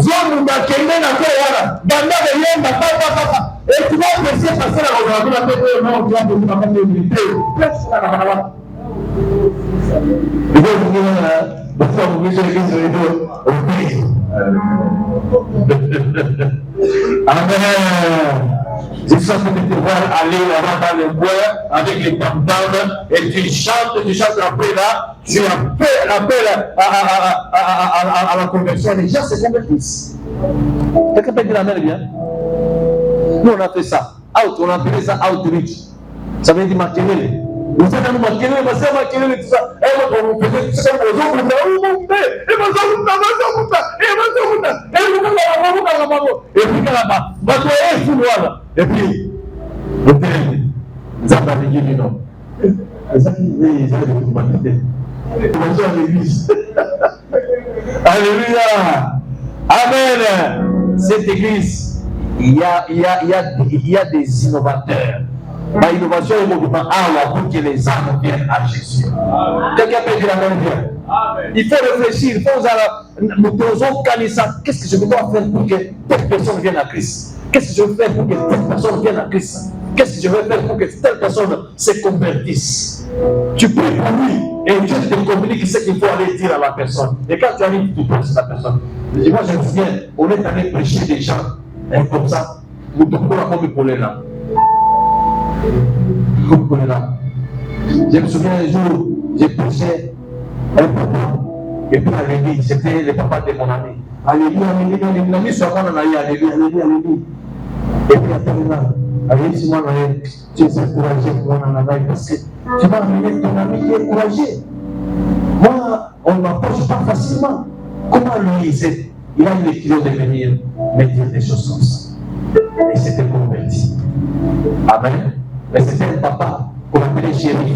zone makende na kwa wana banda de yenda papa et tu vas laisser passer la route la tête non tu vas pour pas de milité presque la bana et vous venez là parce que vous avez les deux amen. C'est ça que tu peux voir aller là-bas dans le bois avec les tam-tams et tu chantes après là, tu appelles à la conversion. Les gens se convertissent. Quelqu'un peut dire la mère bien? Nous on a fait ça. On a appelé ça outreach. Ça veut dire makelele. Vous êtes dans makelele, parce que makelele, tout ça. Et vous faisiez tout ça, vous et puis, vous l'église. Alléluia. Amen. Cette église, il y a des innovateurs. L'innovation est mouvement pour que les âmes viennent à Jésus. Quelqu'un peut dire Amen, bien. Il faut réfléchir, il faut nous posons qu'est-ce que je dois faire pour que telle personne vienne à Christ? Qu'est-ce que je veux faire pour que telle personne vienne à Christ? Qu'est-ce que je veux faire pour que telle personne se convertisse? Tu pries pour lui et Dieu te communique ce qu'il faut aller dire à la personne. Et quand tu arrives, tu penses à la personne. Moi, je me souviens, on est allé prêcher des gens comme ça. Nous devons la communiquer là. Je me souviens un jour, j'ai prêché un papa, et puis à l'église, c'était le papa de mon ami. Alléluia, alléluia, alléluia, sur moi, alléluia, alléluia, alléluia. Et puis après là, alléluia, si moi, tu es encouragé pour moi, parce que tu vas amener ton ami qui est encouragé. Moi, on ne m'approche pas facilement. Comment lui, il a eu le kilo de venir me dire des choses comme ça. Et c'était converti. Amen. Mais c'était un papa qu'on appelait Chéri.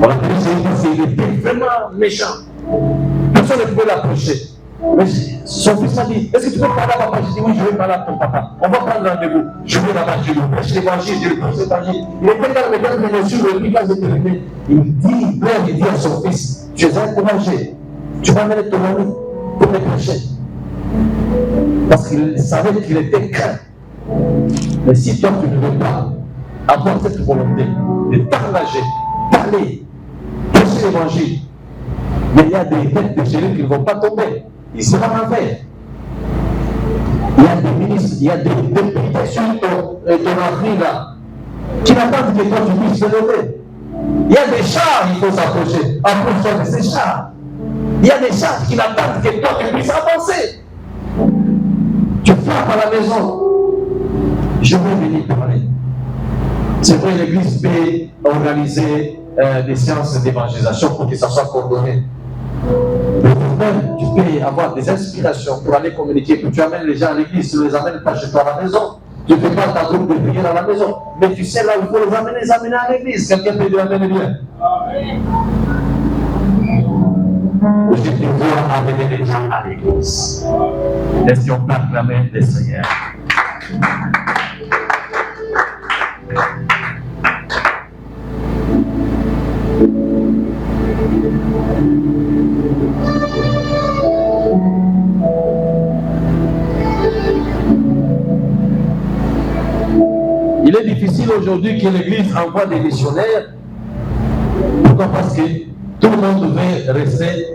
On l'appelait Chéri parce qu'il était vraiment méchant. Personne ne pouvait l'approcher. Mais son fils m'a dit, est-ce que tu peux parler à papa? J'ai dit oui, je vais parler à ton papa. On va prendre rendez-vous. Je vais là-bas, je lui prêche l'évangile, je lui prêche l'évangile. Il était calme, mais sur le puis quand j'ai terminé, il dit à son fils, tu es encouragé. Tu vas amener ton ami pour me prêcher. Parce qu'il savait qu'il était craint. Mais si toi tu ne veux pas avoir cette volonté de t'engager, d'aller prêcher l'évangile, mais il y a des têtes de Jésus qui ne vont pas tomber. Ils seront en enfer. Il y a des ministres, il y a des députés sur ton avenir là qui n'attendent que toi tu puisses se lever. Il y a des chars qu'il faut s'approcher. Approche-toi de ces chars. Il y a des chars qui n'attendent que toi tu puisses avancer. Tu frappes à la maison. Je vais venir parler. C'est vrai, l'église peut organiser des séances d'évangélisation pour que ça soit coordonné. Mais toi-même, tu peux avoir des inspirations pour aller communiquer, puis tu amènes les gens à l'église, tu ne les amènes pas chez toi à la maison. Tu ne fais pas ta groupe de prière à la maison. Mais tu sais là où il faut les amener à l'église. Quelqu'un peut dire Amen bien. Je te vois amener les gens à l'église. Laissons acclamer le Seigneur. Il est difficile aujourd'hui que l'Église envoie des missionnaires. Pourquoi? Parce que tout le monde devait rester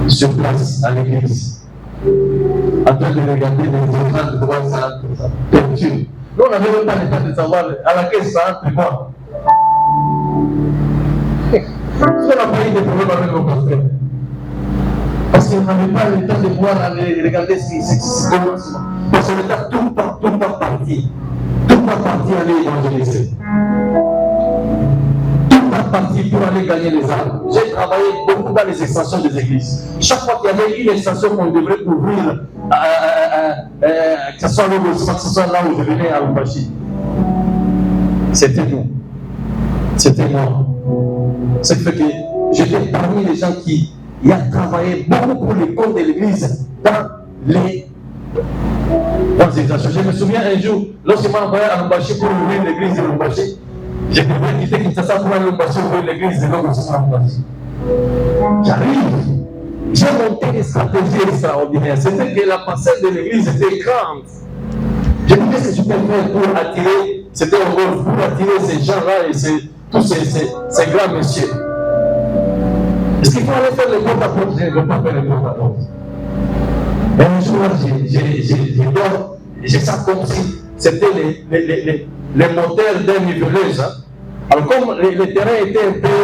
sur place à l'Église, en train de regarder les enfants de voir ça perdu. Nous, on n'avait même pas le temps de savoir à laquelle ça entre moi. On n'a pas eu de problème avec nos pasteurs. Parce qu'on n'avait pas le temps de pouvoir aller regarder ce qui se commence. Parce qu'on était tout le temps parti. Tout le temps parti aller évangéliser. Tout le temps parti pour aller gagner les âmes. J'ai travaillé beaucoup dans les extensions des églises. Chaque fois qu'il y avait une extension qu'on devrait ouvrir, que ce soit là où je venais à Lubumbashi, c'était nous. C'était moi. Ce qui fait que j'étais parmi les gens qui ont travaillé beaucoup pour les comptes de l'église dans les extensions. Je me souviens un jour, lorsque je m'ai envoyé à Lubumbashi pour ouvrir l'église de Lubumbashi, j'ai devais quitter Kinshasa pour aller à Lubumbashi ouvrir l'église de Lubumbashi. J'arrive, j'ai monté des stratégies extraordinaires. C'était que la parcelle de l'église était grande. Je me disais ce que je peux faire pour attirer, c'était un rôle pour attirer ces gens-là et tous ces grands messieurs. Est-ce qu'il faut aller faire le porte-à-porte? Je ne veux pas faire le porte-à-porte. Mais un jour, j'ai sens comme si c'était les moteurs d'un niveleuse. Alors, comme le terrain était un peu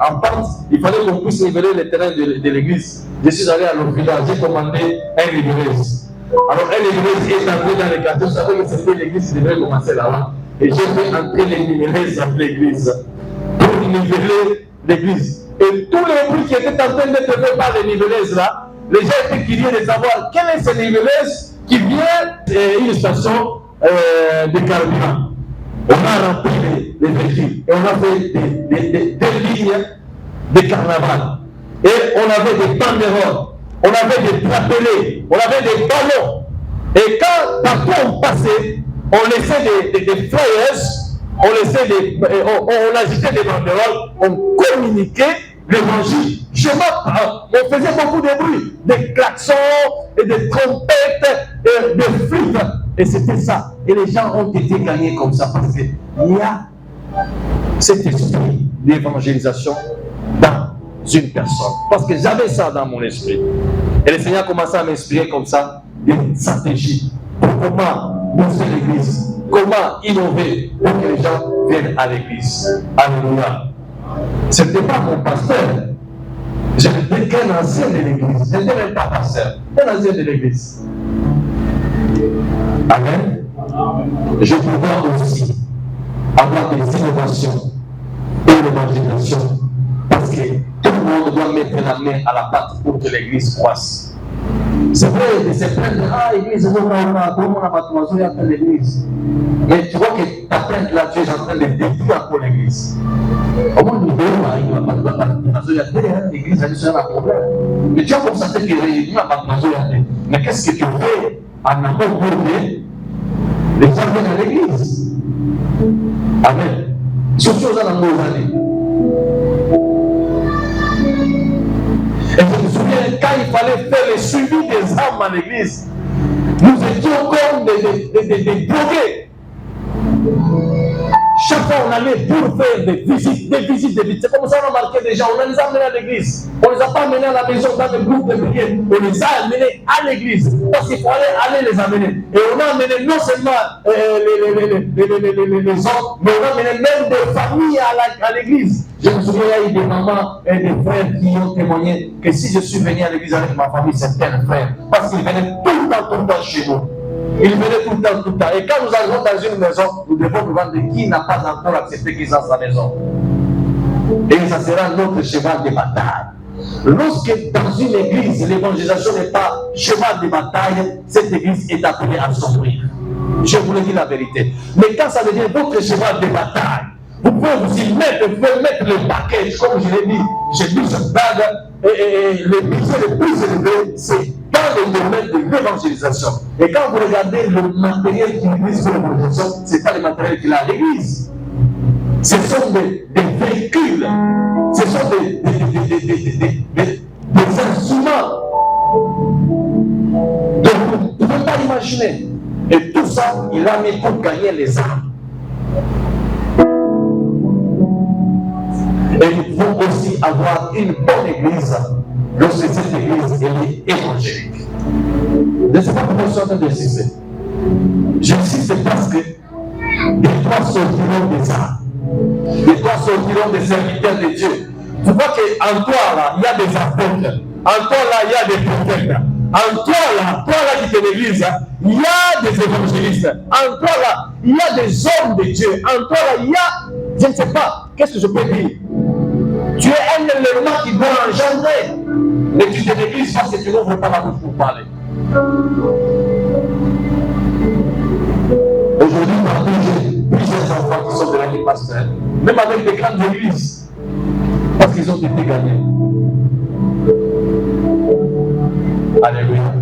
en pente, il fallait qu'on puisse niveler le terrain de l'église. Je suis allé à l'hôpital, j'ai commandé un niveleuse. Alors, l'église est entrée dans les quartiers. Vous savez que c'était l'église qui devait commencer là-bas. Et j'ai fait entrer les numéros dans l'église. Pour niveler l'église. Et tous les bruits qui étaient en train d'être faits par les niveleuses là, les gens étaient curieux de savoir quelle est cette niveleuse qui vient d'une station de carburant. On a rempli les véhicules et on a fait des lignes de carnaval. Et on avait des banderoles, on avait des bracelets, on avait des ballons. Et quand partout on passait, on laissait des flyers, on agitait des banderoles, on communiquait l'évangile. On faisait beaucoup de bruit, des klaxons, et des trompettes, et des flûtes. Et c'était ça. Et les gens ont été gagnés comme ça parce qu'il y a cet esprit d'évangélisation dans une personne. Parce que j'avais ça dans mon esprit. Et le Seigneur a commencé à m'inspirer comme ça une stratégie pour comment booster l'église, comment innover pour que les gens viennent à l'église. Alléluia. Ce n'était pas mon pasteur. Je n'étais qu'un ancien de l'église. Je n'étais même pas pasteur. Un ancien de l'église. Amen. Je pouvais aussi avoir des innovations et l'évangélisation parce que tout le monde doit mettre la main à la pâte pour que l'église croisse. C'est vrai de se prendre, l'église, tout le monde a battu l'église. Mais tu vois que ta plainte là, tu es en train de détruire encore l'église. Au moins, nous l'église a dit un problème. Mais tu as constaté que l'église n'a pas besoin. Mais qu'est-ce que tu fais en amont pour les gens viennent à l'église? Amen. Surtout dans nos années. Et je me souviens, quand il fallait faire le suivi des âmes à l'église, nous étions comme des drogués. Chaque fois on allait pour faire des visites. C'est comme ça qu'on a marqué des gens. On les a amenés à l'église. On ne les a pas amenés à la maison dans le groupe de prière. On les a amenés à l'église. Parce qu'il fallait aller les amener. Et on a amené non seulement les hommes, mais on a amené même des familles à l'église. Je me souviens, il y a eu des mamans et des frères qui ont témoigné que si je suis venu à l'église avec ma famille, c'est un frère. Parce qu'ils venaient tout le temps chez nous. Ils venaient tout le temps. Et quand nous arrivons dans une maison, nous devons nous demander qui n'a pas encore accepté qu'ils sont dans sa maison. Et ça sera notre cheval de bataille. Lorsque dans une église, l'évangélisation n'est pas cheval de bataille, cette église est appelée à s'ouvrir. Je vous le dis la vérité. Mais quand ça devient votre cheval de bataille, vous pouvez vous y mettre, vous pouvez mettre le paquet, comme je l'ai dit, j'ai mis cette bague, et le budget le plus élevé, c'est dans le domaine de l'évangélisation. Et quand vous regardez le matériel qui utilise pour l'évangélisation, ce n'est pas le matériel qu'il a à l'église. Ce sont des véhicules, ce sont des instruments. Donc vous ne pouvez pas l'imaginer. Et tout ça, il a mis pour gagner les âmes. Et nous pouvons aussi avoir une bonne église lorsque cette église est évangélique. Je ne sais pas pourquoi je suis en train d'insister. J'insiste parce que des toi sortiront des âmes. Des toi sortiront des serviteurs de Dieu. Tu vois qu'en toi là, il y a des apôtres. En toi là, il y a des prophètes. En toi là qui es l'église, il y a des évangélistes. En toi là, il y a des hommes de Dieu. En toi là, il y a, je ne sais pas, qu'est-ce que je peux dire? Tu es un élément qui doit engendrer. Mais tu te négliges parce que tu n'ouvres pas la bouche pour parler. Aujourd'hui, j'ai plusieurs enfants qui sont devenus pasteurs, même avec des grandes églises, parce qu'ils ont été gagnés. Alléluia.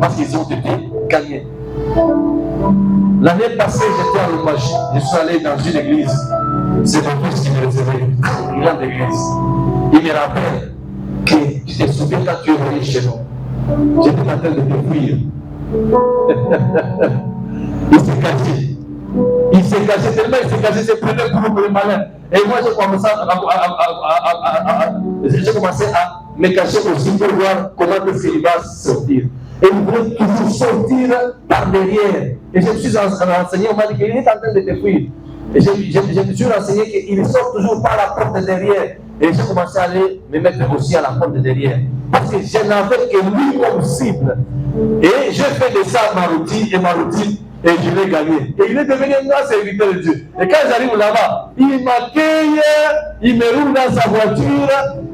Parce qu'ils ont été gagnés. L'année passée, j'étais en Louvagie. Je suis allé dans une église. C'est mon fils qui me recevait, une grande église. Il me rappelle que tu te souviens quand tu es venu chez nous. J'étais en train de te fuir. Il s'est caché. Il s'est caché tellement, il s'est caché, c'est prenait pour le malin. Et moi, j'ai commencé à me cacher aussi pour voir comment il va sortir. Et il voulait toujours sortir par derrière. Et je me suis renseigné, on m'a dit qu'il est en train de te fuir. Et je me suis renseigné qu'il sort toujours par la porte de derrière. Et j'ai commencé à aller me mettre aussi à la porte de derrière. Parce que je n'avais que lui comme cible. Et j'ai fait de ça ma routine, et je l'ai gagné. Et il est devenu un grand serviteur de Dieu. Et quand j'arrive là-bas, il m'accueille, il me roule dans sa voiture,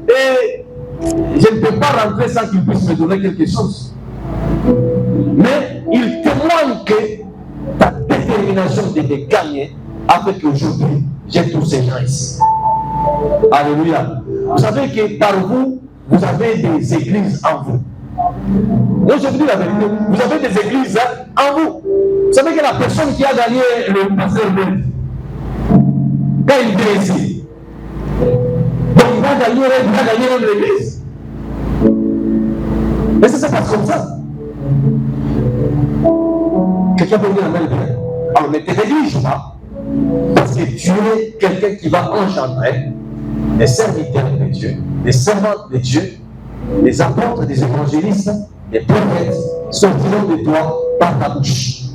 et je ne peux pas rentrer sans qu'il puisse me donner quelque chose. Mais il témoigne que ta détermination de les gagner a fait qu'aujourd'hui, j'ai tous ces gens ici. Alléluia. Vous savez que par vous, vous avez des églises en vous. Moi, je vous dis la vérité. Vous avez des églises en vous. Vous savez que la personne qui a gagné le pasteur Bell, quand il vient ici, donc il va gagner l'église. Mais ça se passe comme ça. Quelqu'un peut dire la même chose. Alors, ne te néglige pas. Parce que tu es quelqu'un qui va engendrer des serviteurs de Dieu, des servants de Dieu, des apôtres, des évangélistes, des prophètes sortiront de toi par ta bouche.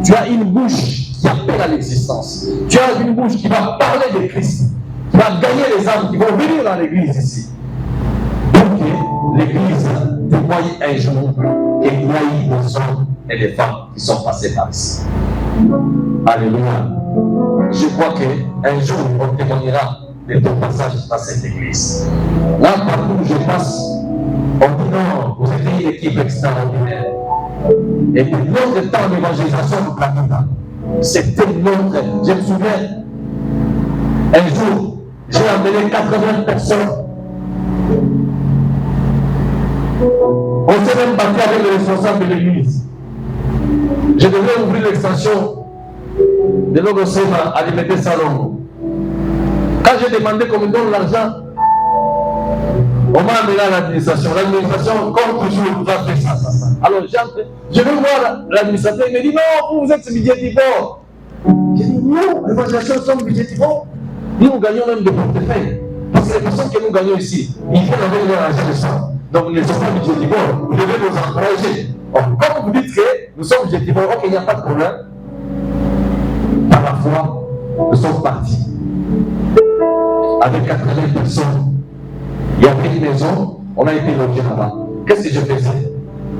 Tu as une bouche qui appelle à l'existence. Tu as une bouche qui va parler de Christ, qui va gagner les âmes qui vont venir dans l'église ici. Donc, l'église témoigne un jour et noyé des hommes et des femmes qui sont passés par ici. Alléluia. Je crois qu'un jour, on témoignera de ton passage dans cette église. Là, partout où je passe, on dit non, vous êtes une équipe extraordinaire. Et puis, notre temps d'évangélisation de Planeta, c'était notre. Je me souviens, un jour, j'ai amené 80 personnes. On s'est même battu avec le responsable de l'église. Je devais ouvrir l'extension de l'Ogosema à Liberté Salon. Quand j'ai demandé qu'on me donne l'argent, on m'a amené à l'administration. L'administration, comme toujours, va faire ça. Alors j'entre, je vais voir l'administrateur, il me dit non, vous êtes budgétivore. J'ai dit non, les administrations sont budgétivores. Nous gagnons même de portefeuille. Parce que les personnes que nous gagnons ici, ils font avec leur argent de sang. Donc ils ne sont pas budgétivores. Vous devez nous encourager. Comme vous dites que nous sommes budgétivores, ok, il n'y a pas de problème. Par la foi, nous sommes partis. Avec 80 personnes. Il y avait une maison, on a été logés là-bas. Qu'est-ce que je faisais?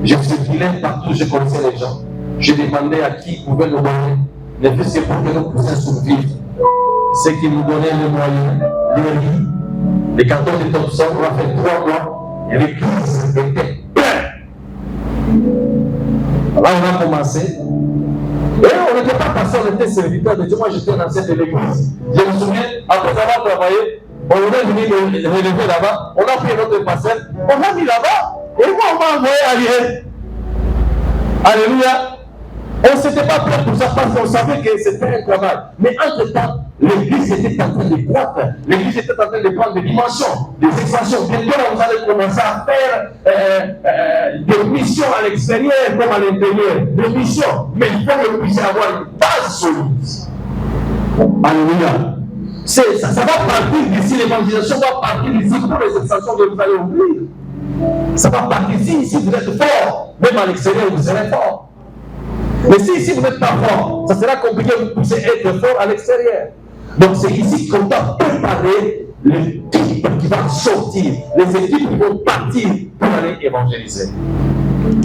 Je circulais partout, je connaissais les gens. Je demandais à qui pouvait nous donner, ne fût-ce que pour que nous puissions survivre. Ceux qui nous donnaient les moyens, les riz, les cartons de Thompson, on a fait 3 mois, et l'église était pleine. Là, on a commencé. Et on n'était pas passé, on était serviteurs de Dieu. Moi, j'étais un ancien de l'église. Je me souviens, après avoir travaillé, on est venu me relever là-bas, on a pris notre parcelle, on a mis là-bas, et moi, on m'a envoyé ailleurs. Alléluia. On ne s'était pas prêt pour ça parce qu'on savait que c'était un travail. Mais entre-temps, l'église était en train de croître. L'église était en train de prendre des dimensions, des expansions. Bientôt, vous allez commencer à faire des missions à l'extérieur comme à l'intérieur. Des missions. Mais il faut que vous puissiez avoir une base solide. Alléluia. Ça va partir d'ici, l'évangélisation va partir d'ici pour les extensions que vous allez ouvrir. Ça va partir d'ici, si vous êtes fort. Même à l'extérieur, vous serez fort. Mais si ici vous n'êtes pas fort, ça sera compliqué de vous pousser à être fort à l'extérieur. Donc c'est ici qu'on doit préparer l'équipe qui va sortir, les équipes qui vont partir pour aller évangéliser.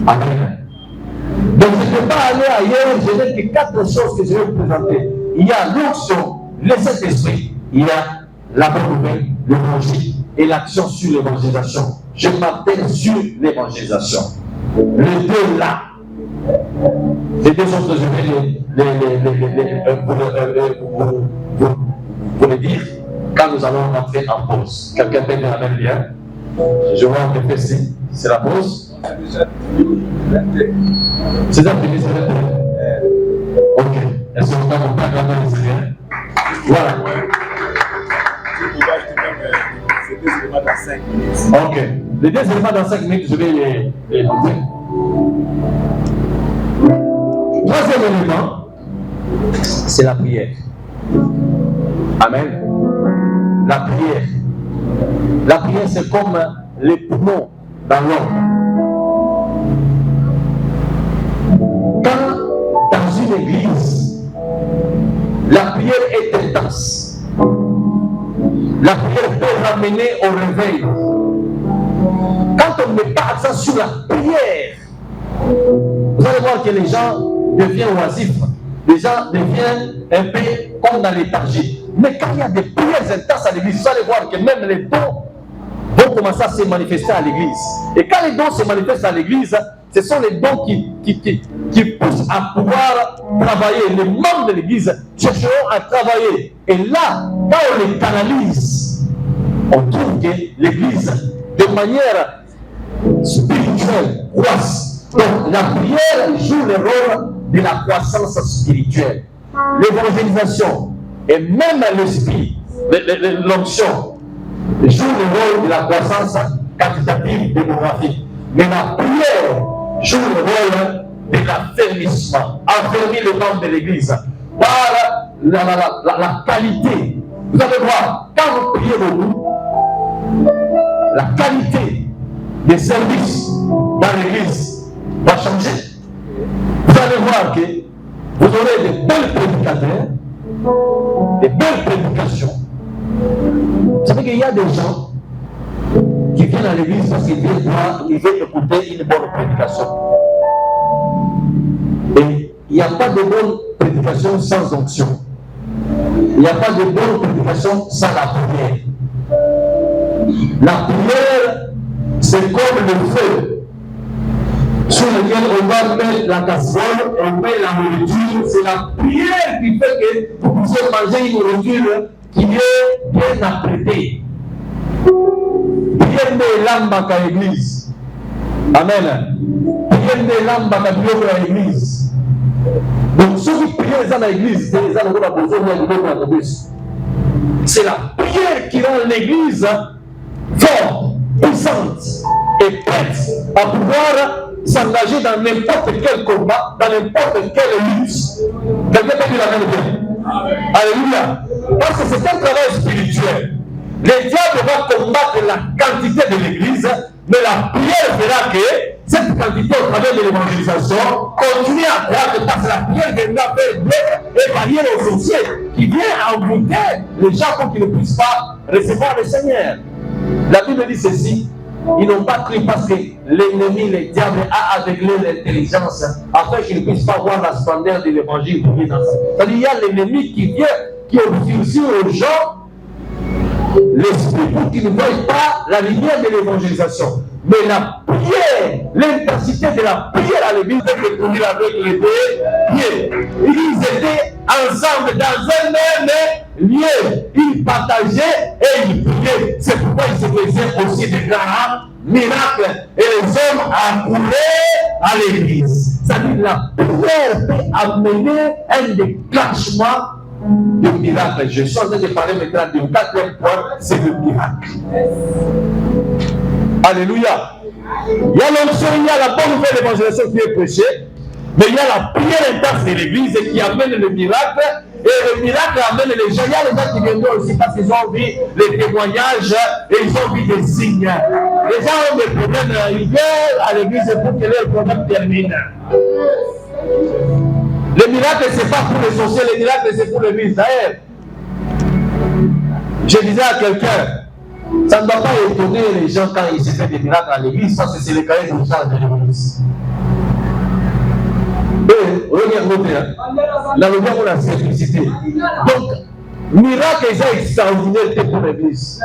Amen. Donc je ne peux pas aller ailleurs, je n'ai que 4 choses que je vais vous présenter. Il y a l'onction, le Saint-Esprit, il y a la bonne nouvelle, l'évangile et l'action sur l'évangélisation. Je m'attelle sur l'évangélisation. Les deux là. Les deux autres, je vais vous les dire quand nous allons rentrer en pause. Quelqu'un peut me ramener bien. Je vois en effet si c'est la pause. C'est la fini, c'est la fini. Ok. Est-ce que vous avez mon père dans les yeux? Voilà. Ok. Les deux éléments dans 5 minutes, je vais les montrer. Troisième élément, c'est la prière. Amen. La prière. La prière, c'est comme les poumons dans l'homme. Quand dans une église, la prière est intense, La prière peut ramener au réveil. Quand on ne met pas accent sur la prière, vous allez voir que les gens deviennent oisifs. Les gens deviennent un peu comme dans l'éthargie. Mais quand il y a des prières intenses à l'église, vous allez voir que même les dons vont commencer à se manifester à l'église. Et quand les dons se manifestent à l'église, ce sont les dons qui poussent à pouvoir travailler. Les membres de l'église chercheront à travailler. Et là, quand on les canalise, on trouve que l'église, de manière spirituelle, croisse. Donc la prière joue le rôle de la croissance spirituelle. L'évangélisation et même l'esprit, l'onction, joue le rôle de la croissance quantitative démographique. Mais la prière joue le rôle de l'affermissement, affermir le membre de l'église par la qualité. Vous allez voir, quand vous priez beaucoup, la qualité des services dans l'église va changer. Vous allez voir que vous aurez de belles prédicateurs, de belles prédications. Vous savez qu'il y a des gens qui viennent à l'église parce qu'ils veulent écouter une bonne prédication. Et il n'y a pas de bonne prédication sans onction. Il n'y a pas de bonne prédication sans la prière. La prière, c'est comme le feu sur lequel on va mettre la casserole, on met la nourriture. C'est la prière qui fait que vous puissiez manger une nourriture qui est bien apprêtée. Prière de l'âme à l'église. Amen. Prière de l'âme à l'église. Donc, ceux qui prient dans l'église, c'est la prière qui rend l'église forte, puissante et prête à pouvoir s'engager dans n'importe quel combat, dans n'importe quelle lutte. Quelqu'un peut dire la même. Alléluia. Parce que c'est un travail spirituel. Le diable va combattre la quantité de l'église, mais la prière fera que cette quantité au travers de l'évangélisation continue à croître parce que la prière viendra faire des barrières aux sorciers qui viennent embouter les gens pour qu'ils ne puissent pas recevoir le Seigneur. La Bible dit ceci, ils n'ont pas cru parce que l'ennemi, le diable, a aveuglé l'intelligence afin qu'ils ne puissent pas voir la splendeur de l'évangile qui vient dans ça. C'est-à-dire, il y a l'ennemi qui vient, qui obscurcit aux gens l'esprit pour qu'ils ne voient pas la lumière de l'évangélisation. Mais la prière, l'intensité de la prière à l'église est tournée avec les deux pieds. Ils étaient ensemble dans un même lieu. Ils partageaient et ils priaient. C'est pourquoi ils se faisaient aussi des grands miracles. Et les hommes accouraient à l'église. C'est-à-dire la prière peut amener un déclenchement de miracle. Je suis en train de parler maintenant du quatrième point, c'est le miracle. Alléluia. Il y a l'onction, il y a la bonne nouvelle évangélisation qui est prêchée, mais il y a la prière intense de l'église qui amène le miracle, et le miracle amène les gens. Il y a les gens qui viennent aussi parce qu'ils ont vu les témoignages et ils ont vu des signes. Les gens ont des problèmes, ils viennent à l'église pour que leur problème termine. Le miracle, ce n'est pas pour les sorciers, le miracle, c'est pour l'église. D'ailleurs, je disais à quelqu'un, ça ne doit pas étonner les gens quand ils se font des miracles à l'église, parce que c'est le cahier de charge de l'église. Et, regardez, la lumière pour la simplicité. Donc, miracle, c'est extraordinaire pour l'église.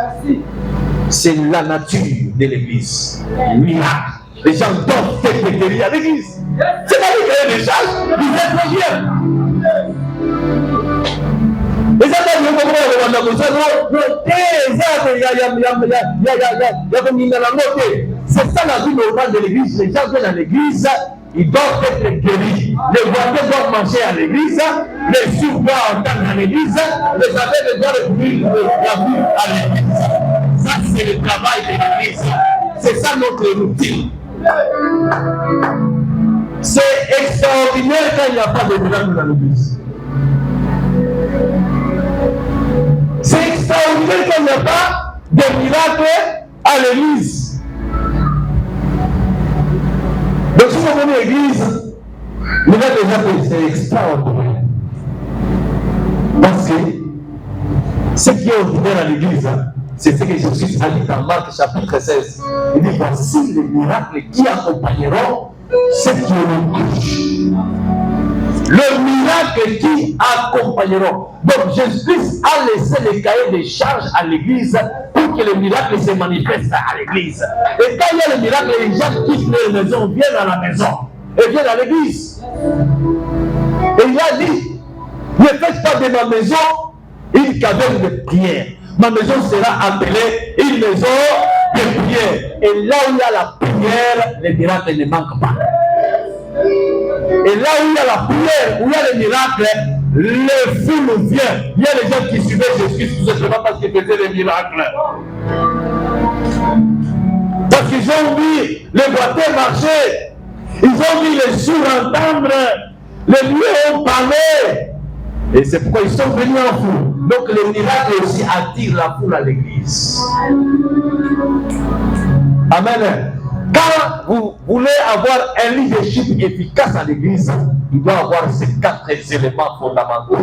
C'est la nature de l'église. Miracle. Les gens doivent faire des guéris à l'église. C'est pas le cahier de charge, ils êtes bien. Les gens c'est ça la vie normale de l'église. Les gens viennent à l'église, ils doivent être guéris. Les voisins doivent manger à l'église, les sourds doivent entendre à l'église, les aveugles doivent découvrir la vue à l'église. Ça, c'est le travail de l'église. C'est ça notre routine. C'est extraordinaire quand il n'y a pas de miracle dans l'église. C'est extraordinaire qu'il n'y a pas de miracle à l'église. Donc si vous venez à l'église, le miracle c'est extraordinaire. Parce que Ce qui est ordinaire à l'église, hein, c'est ce que Jésus a dit dans Marc chapitre 16. Il dit, voici les miracles qui accompagneront ceux qui ont couché. Le miracle qui accompagneront. Donc Jésus a laissé les cahiers des charges à l'église pour que le miracle se manifeste à l'église. Et quand il y a le miracle, les gens quittent leur maison, viennent à la maison et viennent à l'église. Et il a dit, ne faites pas de ma maison une caverne de prière. Ma maison sera appelée une maison de prière. Et là où il y a la prière, les miracles ne manquent pas. Et là où il y a la prière, où il y a les miracles, les foules viennent. Il y a les gens qui suivaient Jésus tout simplement parce qu'ils faisaient des miracles. Parce qu'ils ont vu les boiteux marcher. Ils ont vu les sourds entendre. Les muets ont parlé. Et c'est pourquoi ils sont venus en foule. Donc les miracles aussi attirent la foule à l'église. Amen. Quand vous voulez avoir un leadership efficace à l'église, il doit avoir ces 4 éléments fondamentaux.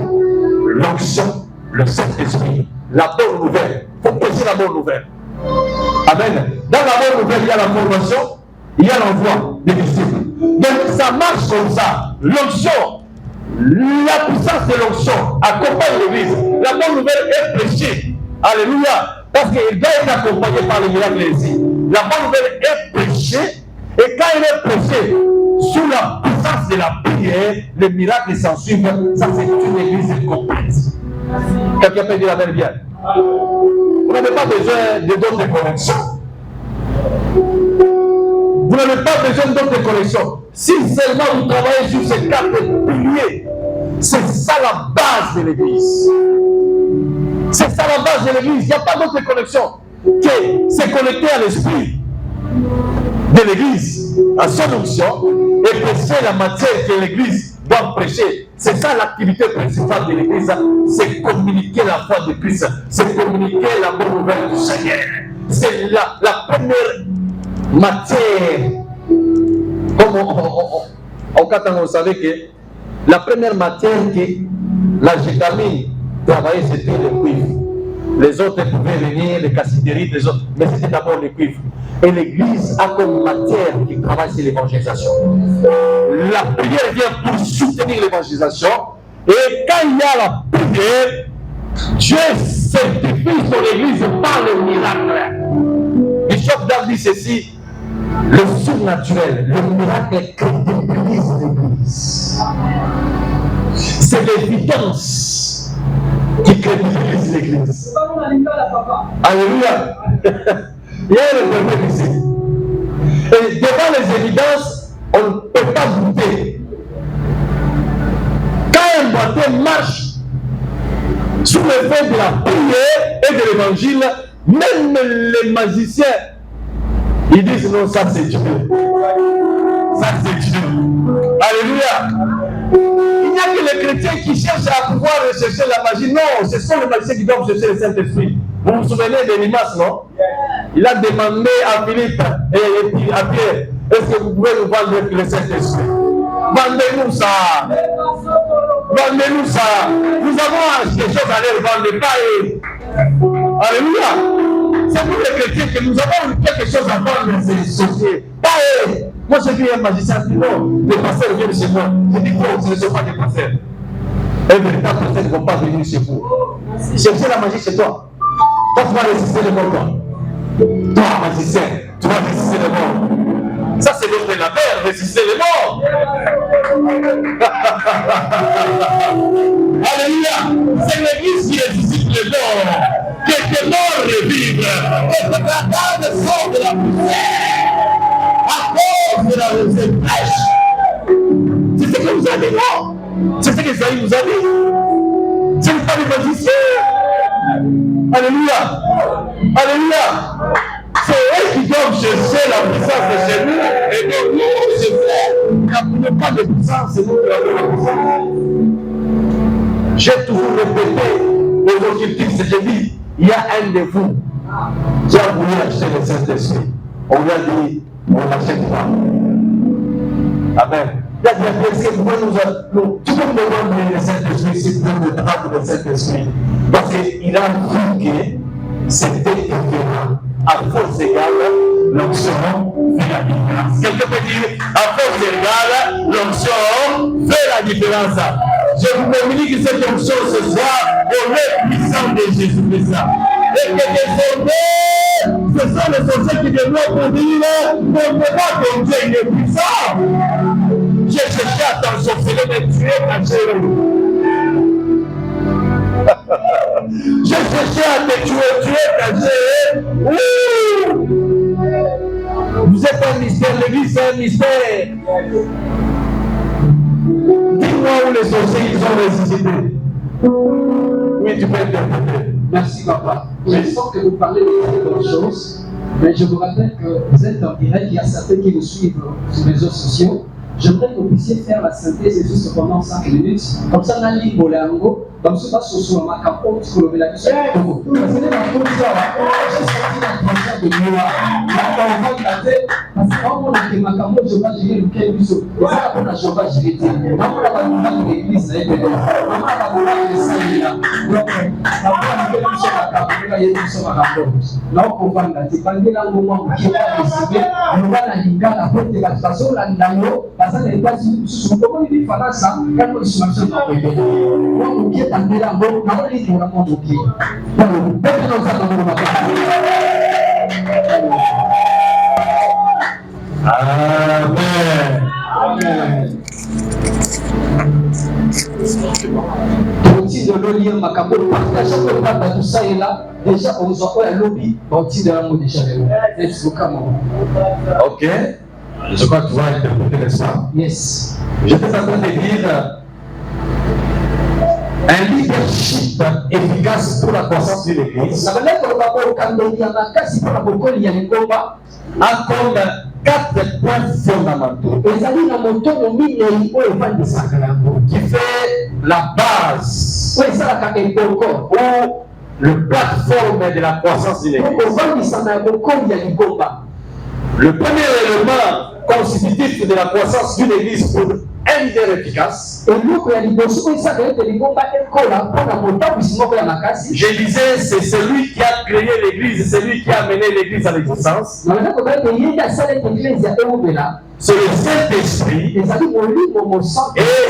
L'onction, le Saint-Esprit, la bonne nouvelle. Il faut prêcher la bonne nouvelle. Amen. Dans la bonne nouvelle, il y a la formation, il y a l'envoi des disciples. Donc ça marche comme ça. L'onction, la puissance de l'onction accompagne l'église. La bonne nouvelle est prêchée. Alléluia. Parce qu'il doit être accompagné par les miracles ici. La bonne nouvelle est prêchée. Et quand il est prêché sous la puissance de la prière, les miracles s'en suivent. Ça, c'est une église complète. Quelqu'un peut dire la même bien. Vous n'avez pas besoin de d'autres connexions. Vous n'avez pas besoin d'autres connexions. Si seulement vous travaillez sur ces 4 piliers, c'est ça la base de l'église. C'est ça la base de l'église. Il n'y a pas d'autre connexion que se connecter à l'esprit de l'église, à son onction, et prêcher la matière que l'église doit prêcher. C'est ça l'activité principale de l'église. C'est communiquer la foi de Christ. C'est communiquer la bonne nouvelle du Seigneur. C'est la première matière. Comme on savait que la première matière que la Gétamine travaillait, c'était le cuivre. Les autres pouvaient venir, les cassiteries, les autres, mais c'était d'abord le cuivre. Et l'Église a comme matière qui travaille sur l'évangélisation. La prière vient pour soutenir l'évangélisation. Et quand il y a la prière, Dieu sanctifie son Église par le miracle. Bishop David dit ceci, le surnaturel, le miracle crédibilise l'Église. C'est l'évidence qui crédibilise l'Église. Alléluia. Il y a le problème ici. Et devant les évidences, on ne peut pas douter. Quand un boiteux marche sous l'effet de la prière et de l'évangile, même les magiciens, ils disent non, ça c'est Dieu. Ça c'est Dieu. Alléluia. Il n'y a que les chrétiens qui cherchent à pouvoir rechercher la magie. Non, ce sont les magiciens qui doivent chercher le Saint-Esprit. Vous vous souvenez d'Elimas, non? Il a demandé à Philippe et à Pierre, est-ce que vous pouvez nous vendre le Saint-Esprit? Vendez-nous ça. Vendez-nous ça. Nous avons quelque chose à leur vendre, pas eux. Alléluia. C'est pour les chrétiens que nous avons quelque chose à vendre, ces sociétés. Pas eux. Moi, j'ai vu un magicien qui dit non, les pasteurs viennent chez moi. Je dis non, ce ne sont pas des pasteurs. Un véritable pasteur ne vont pas venir chez vous. Cherchez la magie chez toi. Toi, tu vas résister le monde. Toi, magicien, tu vas résister le monde. Ça, c'est votre label, résister le monde. Alléluia. C'est l'église qui résiste le monde. Que morts revivent. Et que la table sort de la poussière. À cause de la brèche. C'est ce que vous avez dit, non? C'est ce que Isaïe vous a dit. Ce n'est pas les magiciens. Alléluia. Alléluia. C'est eux qui doivent chercher la puissance de chez nous. Et donc nous, je fais. Nous n'avons pas de puissance, c'est nous qui avons la puissance. J'ai toujours répété aux objectifs, ce que j'ai dit. Il y a un de vous qui a voulu acheter le Saint-Esprit. On lui a dit, on n'achète pas. Amen. Il y a des personnes qui tu peux me demander le Saint-Esprit, si tu peux me prendre le Saint-Esprit. Parce qu'il a vu que c'était différent. À force égale, l'onction fait la différence. Quelqu'un peut dire, à force égale, l'onction fait la différence. Je vous communique cette onction ce soir au nom puissant de Jésus-Christ. Et que désormais, ce sont les sorciers qui devront pour dire, mais comment ton Dieu il est puissant. J'ai cherché à t'en sorceler, mais tu es caché. J'ai cherché à te tuer, tu es caché. Vous êtes un mystère, l'église c'est un mystère. Dis-moi où les sorciers ils ont ressuscité. Oui, tu peux interpréter. Merci papa. Je sens que vous parlez de très bonnes choses, mais je vous rappelle que vous êtes en direct, il y a certains qui nous suivent sur les réseaux sociaux. J'aimerais que vous puissiez faire la synthèse juste pendant 5 minutes. Comme ça, on a libre pour l'ango. Comme ça, sur ce moment, quand on se lève la question, vous savez, dans le j'ai sorti la prochaine de moi. Là, on va regarder, parce que quand on a fait ma camo, je vais gérer le quai du saut. Et ça, on a je vais gérer. Quand on a l'église, on a les salles là. Donc, on a fait tout ça à camo, on a fait tout ça à camo. Là, on va regarder, quand on a un moment où on va décider, on va la liga, la porte de la façon, la liga, parce que les bases, comment il dit, voilà ça, quand on se marche dans le pays. On est dans le monde, on est dans le monde. Amen. Amen. De l'olier macabo partage le plat tout ça et là déjà on nous envoie un lobby parti de l'amour déjà let's go come on. Ok, je crois que tu vas interpréter ça. Yes. J'étais en train de dire un leadership efficace pour la croissance de l'église a comme 4 points fondamentaux qui fait la base ou le plateforme de la croissance de l'église. Le premier élément constitutif de la croissance d'une église pour un leader efficace, je disais, c'est celui qui a créé l'église, c'est celui qui a amené l'église à l'existence. C'est le Saint-Esprit et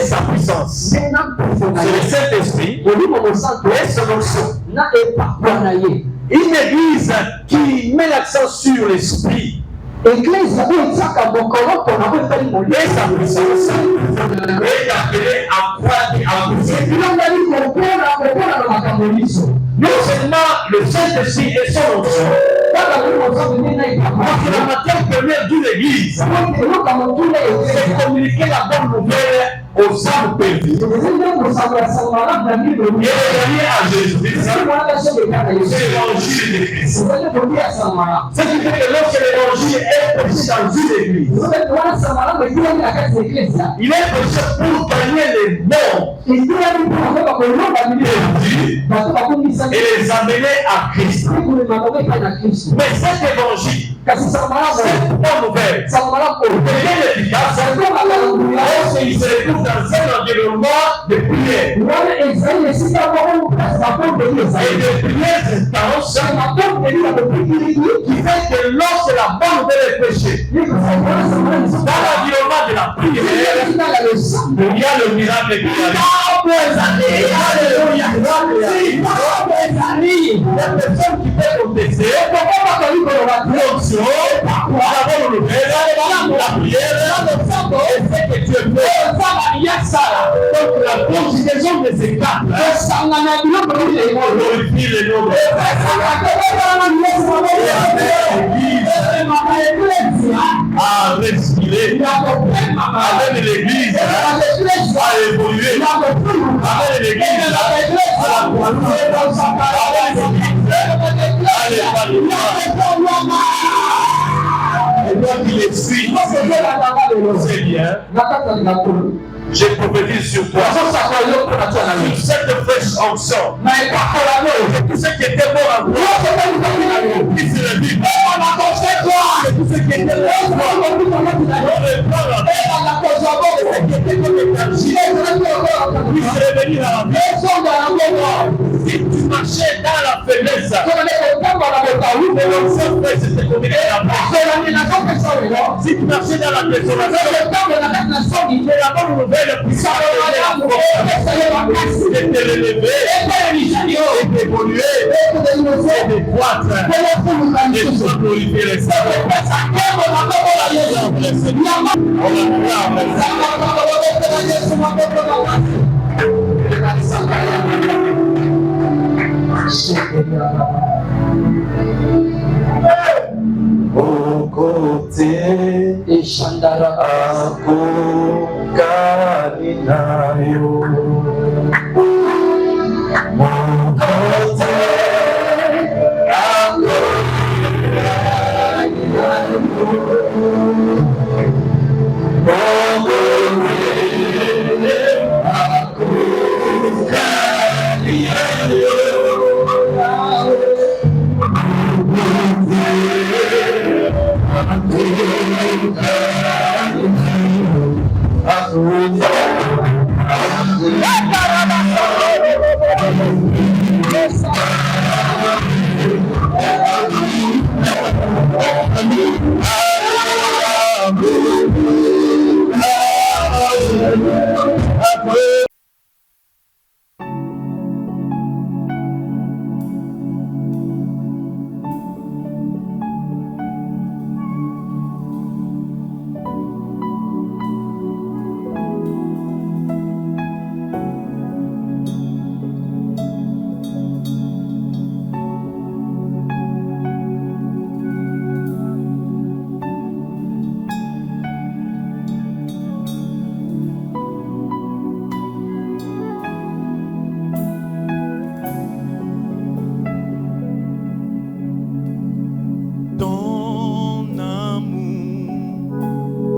sa puissance. C'est le Saint-Esprit et son onction. Une église qui met l'accent sur l'esprit et sa puissance est appelée à croître en puissance. Non seulement le Saint-Esprit et son onction, parce que la matière première d'une église, c'est communiquer la bonne nouvelle aux âmes perdues. Et relié à Jésus-Christ, c'est l'évangile de Christ. Ce qui fait que lorsque l'évangile est prêché dans une église, il est prêché pour gagner les morts et les amener à Christ. Mais cet évangile, cette bonne nouvelle, devient efficace lorsqu'il se retrouve dans un environnement de prière. Et de prière intense qui fait que lorsque la bonne nouvelle est prêchée, dans l'environnement de la prière, il y a le miracle qui arrive. Les personnes qui peuvent contester, l'onction, la bonne nouvelle, la prière, et fait que tu es prêt. Donc la conjugaison de ces quatre glorifie le nom de Dieu. À respirer, avec l'église, à évoluer, avec l'église, à la et toi qui les suis, c'est bien. Je prophétise sur toi. Sur cette fraîche onction. Que tout ce qui était mort en toi, qui se réveille. Que tout ce qui était mort en toi, qui se réveille dans la vie. Si tu marches marchais dans la faiblesse. Quand on est content dans la bataille, Mais l'onction frère, c'était communiqué la paix. Si tu marchais dans la désolation, c'est la bonne nouvelle puissante de te relever, et d'évoluer, et de croître, et de se glorifier le Seigneur. On Au côté et Chandara ako kaninayo. Mon côté ako kaninayo. Mon côté ako kaninayo.